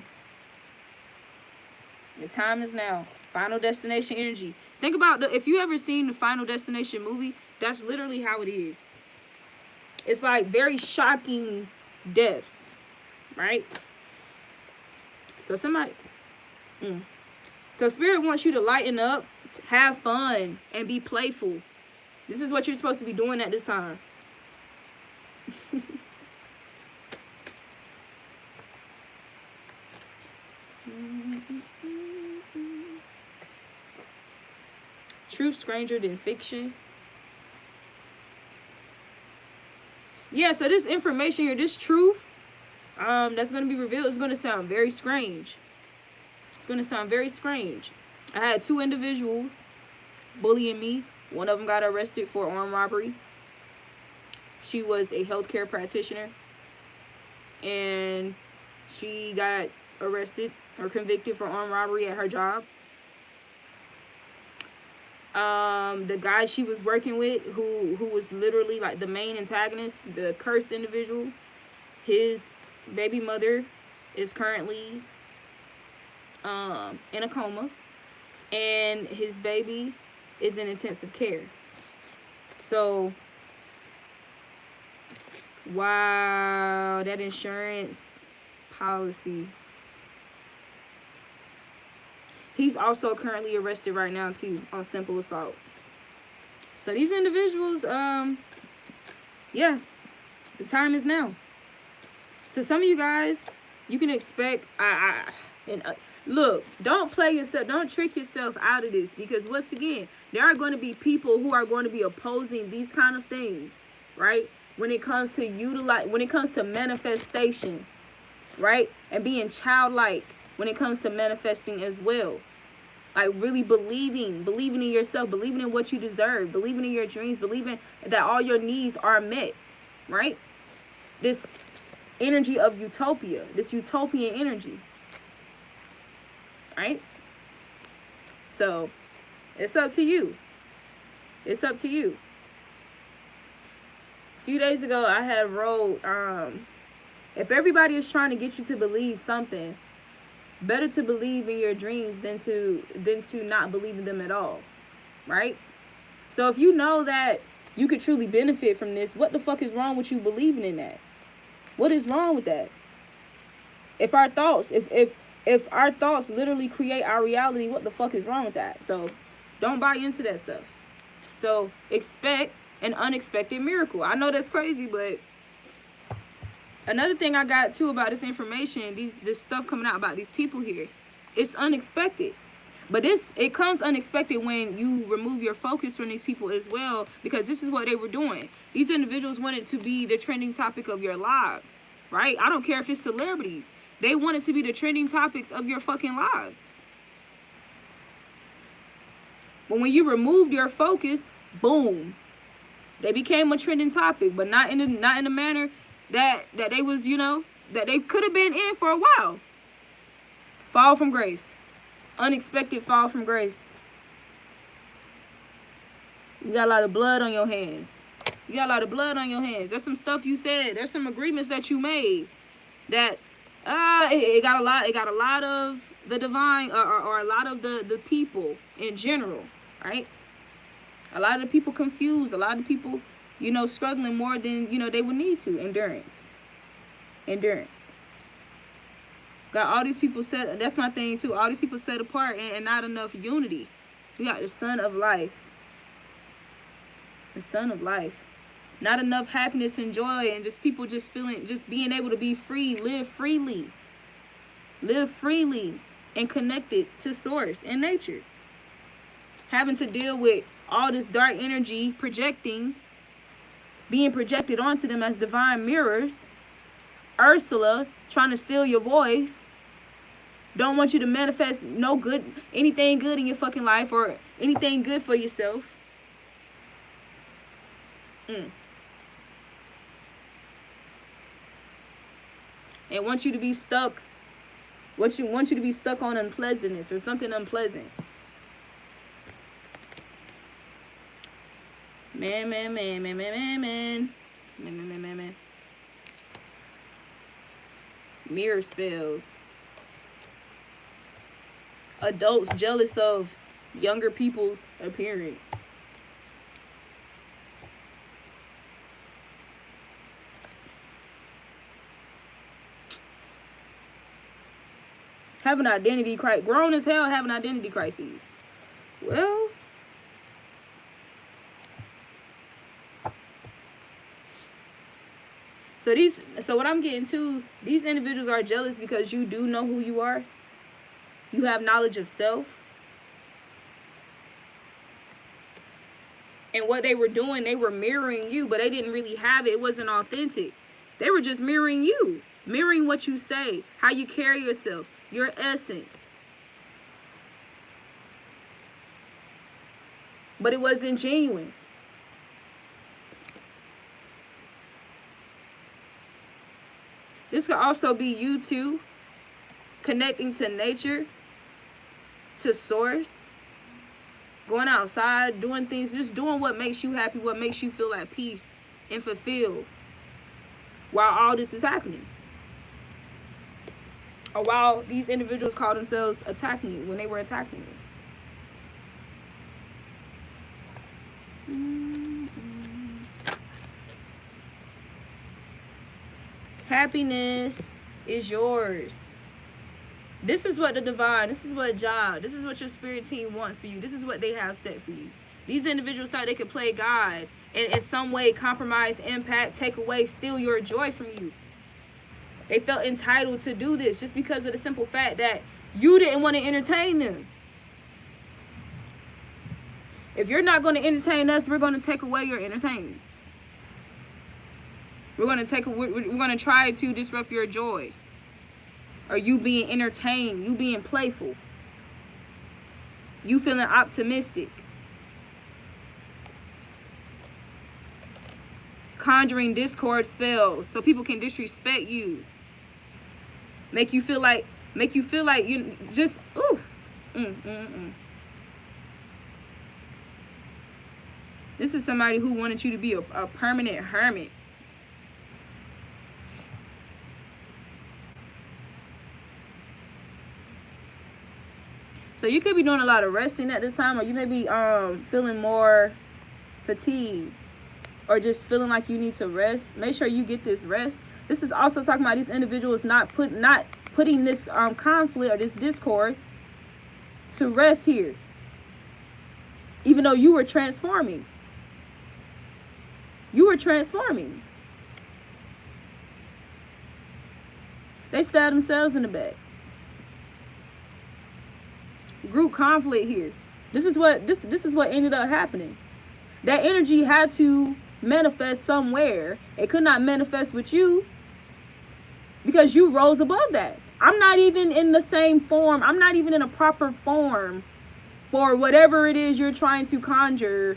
The time is now. Final Destination energy. Think about, if you ever seen the Final Destination movie, that's literally how it is. It's like very shocking deaths, right? So somebody... So Spirit wants you to lighten up, have fun, and be playful. This is what you're supposed to be doing at this time. Truth stranger than fiction. Yeah, so this information here, this truth, that's going to be revealed is going to sound very strange. It's going to sound very strange. I had 2 individuals bullying me. One of them got arrested for armed robbery. She was a healthcare practitioner. And she got arrested or convicted for armed robbery at her job. The guy she was working with, who was literally like the main antagonist, the cursed individual, his baby mother is currently in a coma, and his baby is in intensive care. So, wow, that insurance policy. He's also currently arrested right now too on simple assault. So these individuals, yeah, the time is now. So some of you guys, you can expect, look, don't play yourself, don't trick yourself out of this, because once again, there are going to be people who are going to be opposing these kind of things, right? When it comes to manifestation, right? And being childlike when it comes to manifesting as well. Like really believing in yourself, believing in what you deserve, believing in your dreams, believing that all your needs are met, right? This energy of utopia, this utopian energy, right? So it's up to you. It's up to you. A few days ago, I had wrote, if everybody is trying to get you to believe something, better to believe in your dreams than to not believe in them at all, right? So if you know that you could truly benefit from this, what the fuck is wrong with you believing in that? What is wrong with that? If our thoughts, if our thoughts literally create our reality, what the fuck is wrong with that? So don't buy into that stuff. So expect an unexpected miracle. I know that's crazy, but another thing I got too about this information, this stuff coming out about these people here, it's unexpected. But it comes unexpected when you remove your focus from these people as well, because this is what they were doing. These individuals wanted to be the trending topic of your lives, right? I don't care if it's celebrities. They wanted to be the trending topics of your fucking lives. But when you removed your focus, boom, they became a trending topic, but not in the manner that they was, that they could have been in for a while. Fall from grace. Unexpected fall from grace. You got a lot of blood on your hands. You got a lot of blood on your hands. There's some stuff you said. There's some agreements that you made that it got a lot of the divine or a lot of the people in general, right? A lot of the people confused. A lot of people, struggling more than, they would need to. Endurance. Got all these people set, that's my thing too. All these people set apart and not enough unity. You got the Son of Life. The Son of Life. Not enough happiness and joy, and just people just being able to be free, live freely. Live freely and connected to source and nature. Having to deal with all this dark energy being projected onto them as divine mirrors. Ursula trying to steal your voice, Don't want you to manifest no good, anything good in your fucking life or anything good for yourself. And want you to be stuck. Want you to be stuck on unpleasantness or something unpleasant. Man. Mirror spells. Adults jealous of younger people's appearance. Having identity crisis. Grown as hell having identity crises. Well, so what I'm getting to, these individuals are jealous because you do know who you are. You have knowledge of self. And what they were doing, they were mirroring you, but they didn't really have it. It wasn't authentic. They were just mirroring you. Mirroring what you say, how you carry yourself, your essence. But it wasn't genuine. This could also be you too, connecting to nature, to source, going outside, doing things, just doing what makes you happy, what makes you feel at peace and fulfilled while all this is happening. Or while these individuals call themselves attacking you when they were attacking you. Happiness is yours. This is what the divine, this is what Jada, this is what your spirit team wants for you. This is what they have set for you. These individuals thought they could play God and in some way compromise, impact, take away, steal your joy from you. They felt entitled to do this just because of the simple fact that you didn't want to entertain them. If you're not going to entertain us, we're going to take away your entertainment. We're going to try to disrupt your joy. Or you being entertained, you being playful. You feeling optimistic. Conjuring discord spells so people can disrespect you. Make you feel like you just This is somebody who wanted you to be a permanent hermit. So you could be doing a lot of resting at this time, or you may be feeling more fatigued, or just feeling like you need to rest. Make sure you get this rest. This is also talking about these individuals not putting this conflict or this discord to rest here, even though you were transforming. You were transforming. They stabbed themselves in the back. Group conflict here. This is what ended up happening. That energy had to manifest somewhere. It could not manifest with you because you rose above that. I'm not even in the same form. I'm not even in a proper form for whatever it is you're trying to conjure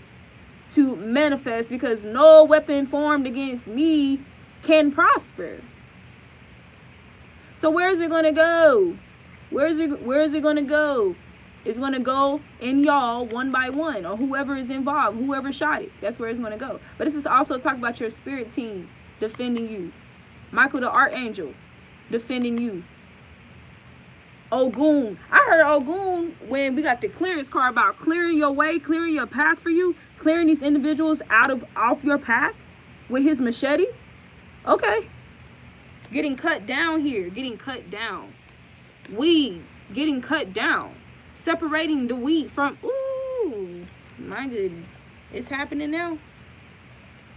to manifest, because no weapon formed against me can prosper. So where is it going to go? Where is it going to go? It's going to go in y'all one by one, or whoever is involved, whoever shot it. That's where it's going to go. But this is also talking about your spirit team defending you. Michael the Archangel defending you. Ogun. I heard Ogun when we got the clearance card about clearing your way, clearing your path for you, clearing these individuals off your path with his machete. Okay. Getting cut down here. Getting cut down. Weeds. Getting cut down. Separating the wheat from, ooh, my goodness. It's happening now.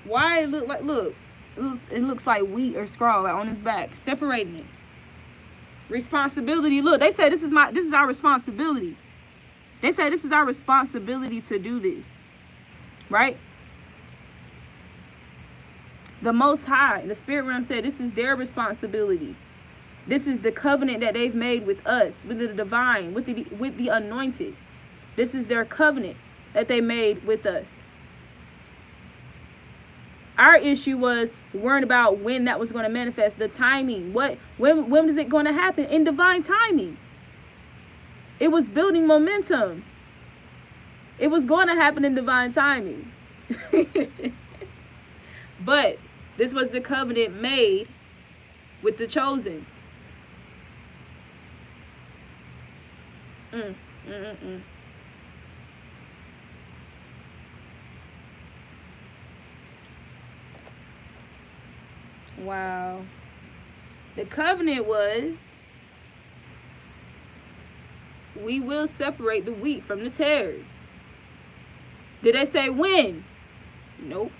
Why it look like, it looks like wheat or straw, like on his back. Separating it. Responsibility. Look, they say this is our responsibility. They say this is our responsibility to do this. Right? The Most High, the Spirit Realm said this is their responsibility. This is the covenant that they've made with us, with the divine, with the anointed. This is their covenant that they made with us. Our issue was worrying about when that was going to manifest, the timing. When is it going to happen? In divine timing. It was building momentum. It was going to happen in divine timing. But this was the covenant made with the chosen. Wow. The covenant was, we will separate the wheat from the tares. Did they say when? Nope.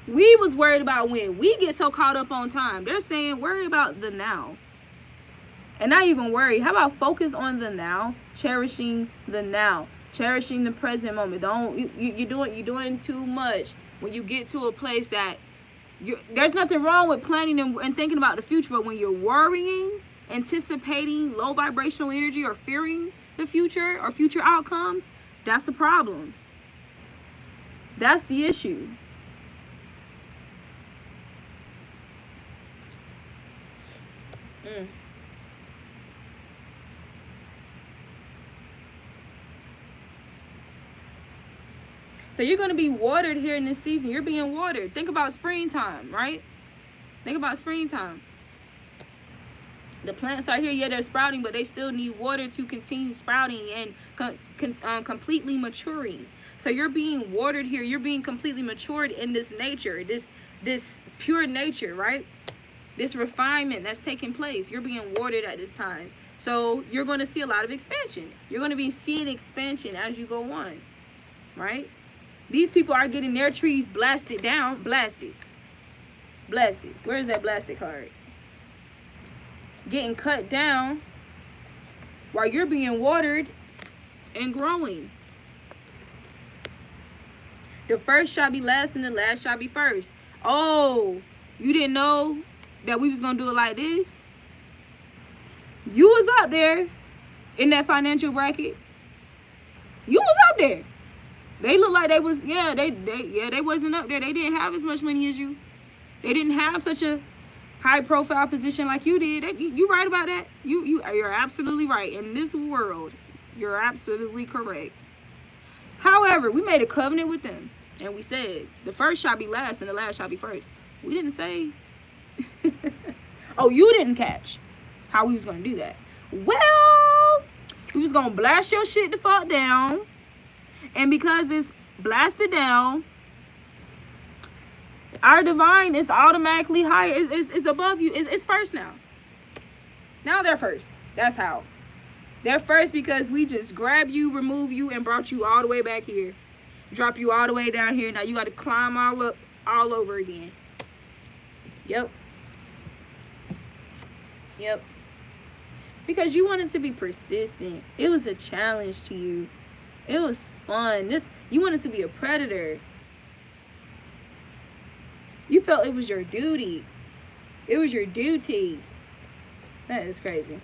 We was worried about when. We get so caught up on time. They're saying worry about the now. And not even worry. How about focus on the now? Cherishing the now. Cherishing the present moment. You're doing too much when you get to a place that there's nothing wrong with planning and thinking about the future, but when you're worrying, anticipating low vibrational energy, or fearing the future or future outcomes, that's a problem. That's the issue. So you're going to be watered here in this season. You're being watered. Think about springtime, right? Think about springtime. The plants are here, yeah, they're sprouting, but they still need water to continue sprouting and completely maturing. So you're being watered here. You're being completely matured in this nature, this pure nature, right? This refinement that's taking place. You're being watered at this time. So you're going to see a lot of expansion. You're going to be seeing expansion as you go on, right? These people are getting their trees blasted down. Blasted. Where is that blasted card? Getting cut down while you're being watered and growing. The first shall be last and the last shall be first. Oh, you didn't know that we was going to do it like this? You was up there in that financial bracket. You was up there. They look like they was, they wasn't up there. They didn't have as much money as you. They didn't have such a high profile position like you did. You right about that? You're absolutely right. In this world, you're absolutely correct. However, we made a covenant with them, and we said the first shall be last and the last shall be first. We didn't say oh, you didn't catch how we was gonna do that. Well, we was gonna blast your shit the fuck down. And because it's blasted down, our divine is automatically higher. It's above you. It's first now. Now they're first. That's how. They're first because we just grab you, remove you, and brought you all the way back here. Drop you all the way down here. Now you got to climb all up all over again. Yep. Because you wanted to be persistent. It was a challenge to you. It was fun. You wanted to be a predator. You felt it was your duty. It was your duty. That is crazy.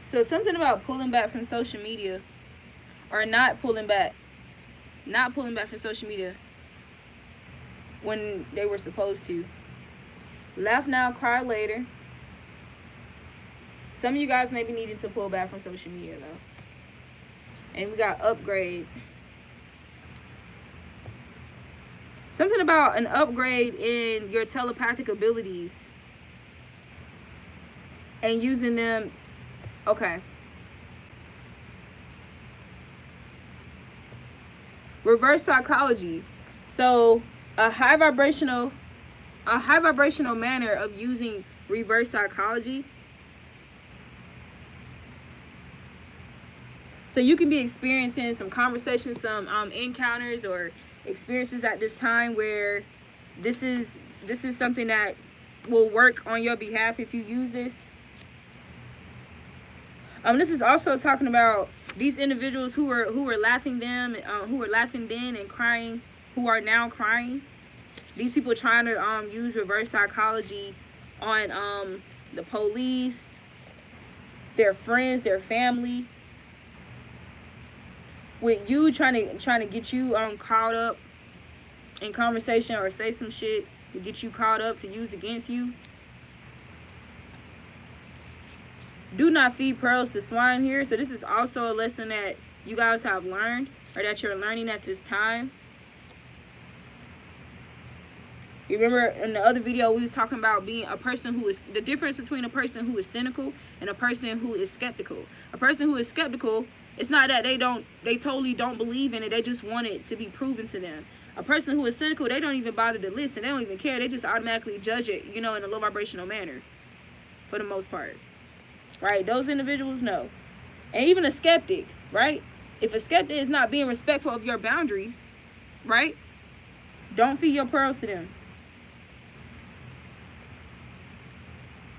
So something about pulling back from social media, or not pulling back from social media when they were supposed to. Laugh now, cry later. Some of you guys may be needing to pull back from social media though. And we got upgrade. Something about an upgrade in your telepathic abilities and using them. Okay. Reverse psychology. So a high vibrational manner of using reverse psychology. So you can be experiencing some conversations, some encounters or experiences at this time where this is something that will work on your behalf if you use this. This is also talking about these individuals who were laughing who were laughing then and crying, who are now crying. These people trying to use reverse psychology on the police, their friends, their family, with you trying to get you caught up in conversation or say some shit to get you caught up to use against you. Do not feed pearls to swine here. So this is also a lesson that you guys have learned, or that you're learning at this time. You remember in the other video we was talking about being a person who is, the difference between a person who is cynical and a person who is skeptical. A person who is skeptical, it's not that they totally don't believe in it, they just want it to be proven to them. A person who is cynical, they don't even bother to listen, they don't even care, they just automatically judge it, you know, in a low vibrational manner, for the most part. Right? Those individuals know. And even a skeptic, right? If a skeptic is not being respectful of your boundaries, right? Don't feed your pearls to them.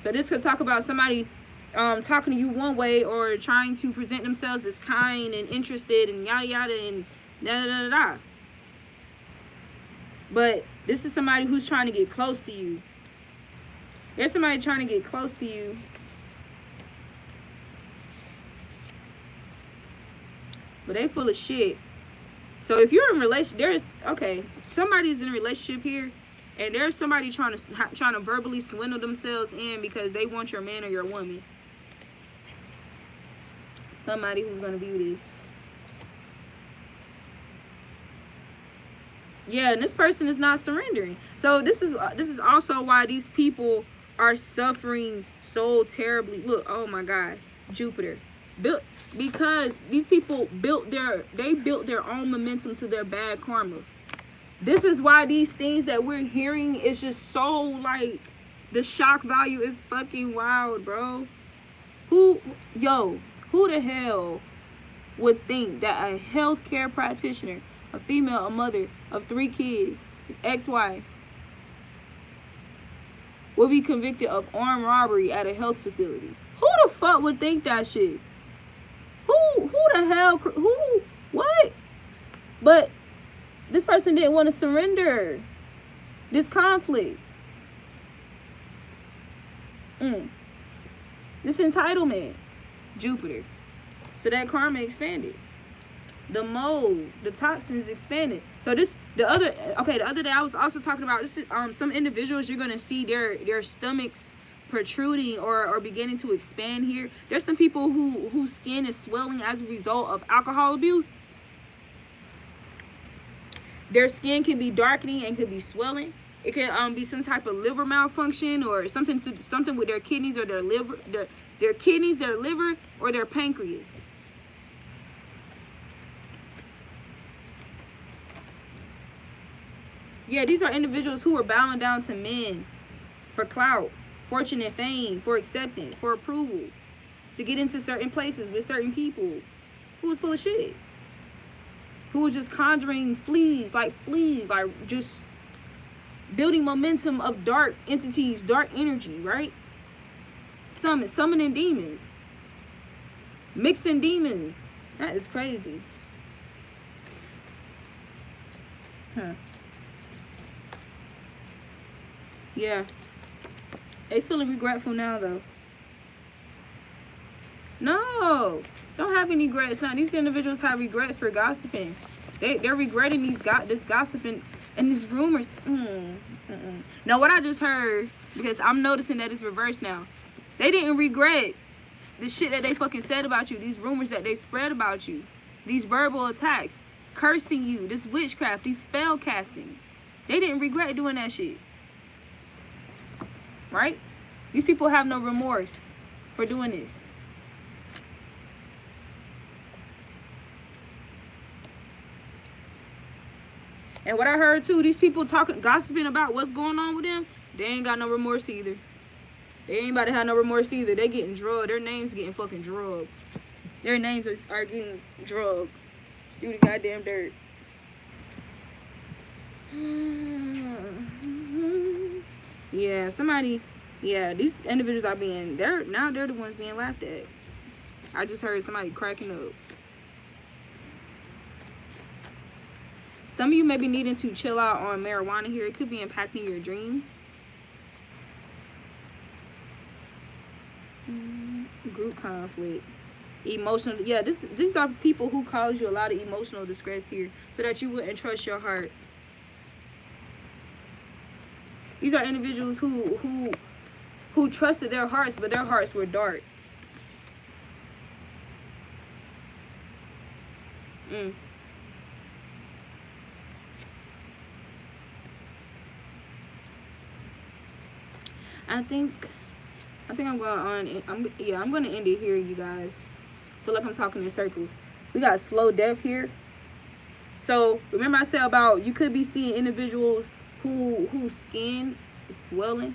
So this could talk about somebody talking to you one way, or trying to present themselves as kind and interested and yada yada and da da da da. But this is somebody who's trying to get close to you. There's somebody trying to get close to you. But they full of shit. So if you're in a relationship, somebody's in a relationship here, and there's somebody trying to verbally swindle themselves in because they want your man or your woman. Somebody who's gonna view this. Yeah, and this person is not surrendering. So this is also why these people are suffering so terribly. Look, oh my God, Jupiter. Because these people built their own momentum to their bad karma. This is why these things that we're hearing is just so, like, the shock value is fucking wild, bro. Who the hell would think that a healthcare practitioner, a female, a mother of 3 kids, ex-wife, will be convicted of armed robbery at a health facility? Who the fuck would think that shit? Who the hell, what? But this person didn't want to surrender this conflict. This entitlement, Jupiter. So that karma expanded. The mold, the toxins expanded. So the other day I was also talking about this is some individuals, you're gonna see their stomachs protruding or beginning to expand here. There's some people whose skin is swelling as a result of alcohol abuse. Their skin can be darkening and could be swelling. It can be some type of liver malfunction or something with their kidneys or their liver, their kidneys, their liver, or their pancreas. Yeah, these are individuals who are bowing down to men for clout, fortune and fame, for acceptance, for approval, to get into certain places with certain people. Who was full of shit. Who was just conjuring fleas, like just building momentum of dark entities, dark energy, right? Summoning demons. Mixing demons. That is crazy. Yeah. They feeling regretful now, though. No. Don't have any regrets. Now, these individuals have regrets for gossiping. They're regretting this gossiping and these rumors. Now, what I just heard, because I'm noticing that it's reversed now. They didn't regret the shit that they fucking said about you. These rumors that they spread about you. These verbal attacks. Cursing you. This witchcraft. These spell casting. They didn't regret doing that shit. Right? These people have no remorse for doing this. And what I heard too, these people gossiping about what's going on with them, they ain't got no remorse either. They ain't about to have no remorse either. They getting drugged. Their names getting fucking drugged. Their names are getting drugged through the goddamn dirt. Yeah, these individuals are they're the ones being laughed at. I just heard somebody cracking up. Some of you may be needing to chill out on marijuana here. It could be impacting your dreams. Group conflict. Emotional. Yeah, these are people who cause you a lot of emotional distress here so that you wouldn't trust your heart. These are individuals who trusted their hearts, but their hearts were dark. I think I'm going on. I'm going to end it here, you guys. I feel like I'm talking in circles. We got slow death here. So remember I said about you could be seeing individuals whose skin is swelling.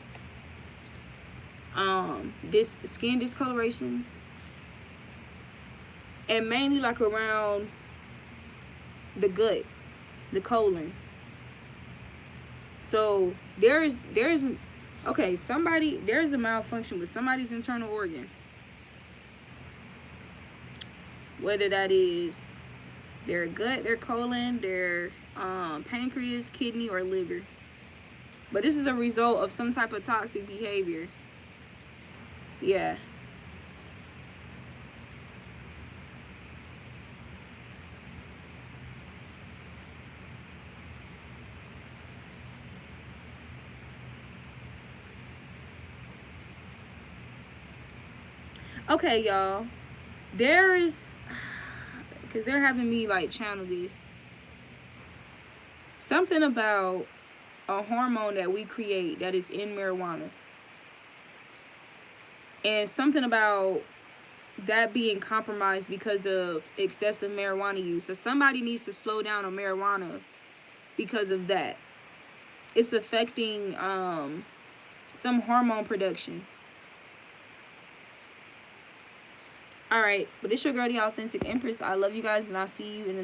This skin discolorations, and mainly like around the gut, the colon. So there's okay, there's a malfunction with somebody's internal organ, whether that is their gut, their colon, their pancreas, kidney, or liver. But this is a result of some type of toxic behavior. Yeah. Okay, y'all. Because they're having me like channel this. Something about a hormone that we create that is in marijuana. And something about that being compromised because of excessive marijuana use. So somebody needs to slow down on marijuana because of that. It's affecting some hormone production. Alright, but it's your girl, the Authentic Empress. I love you guys, and I'll see you in the next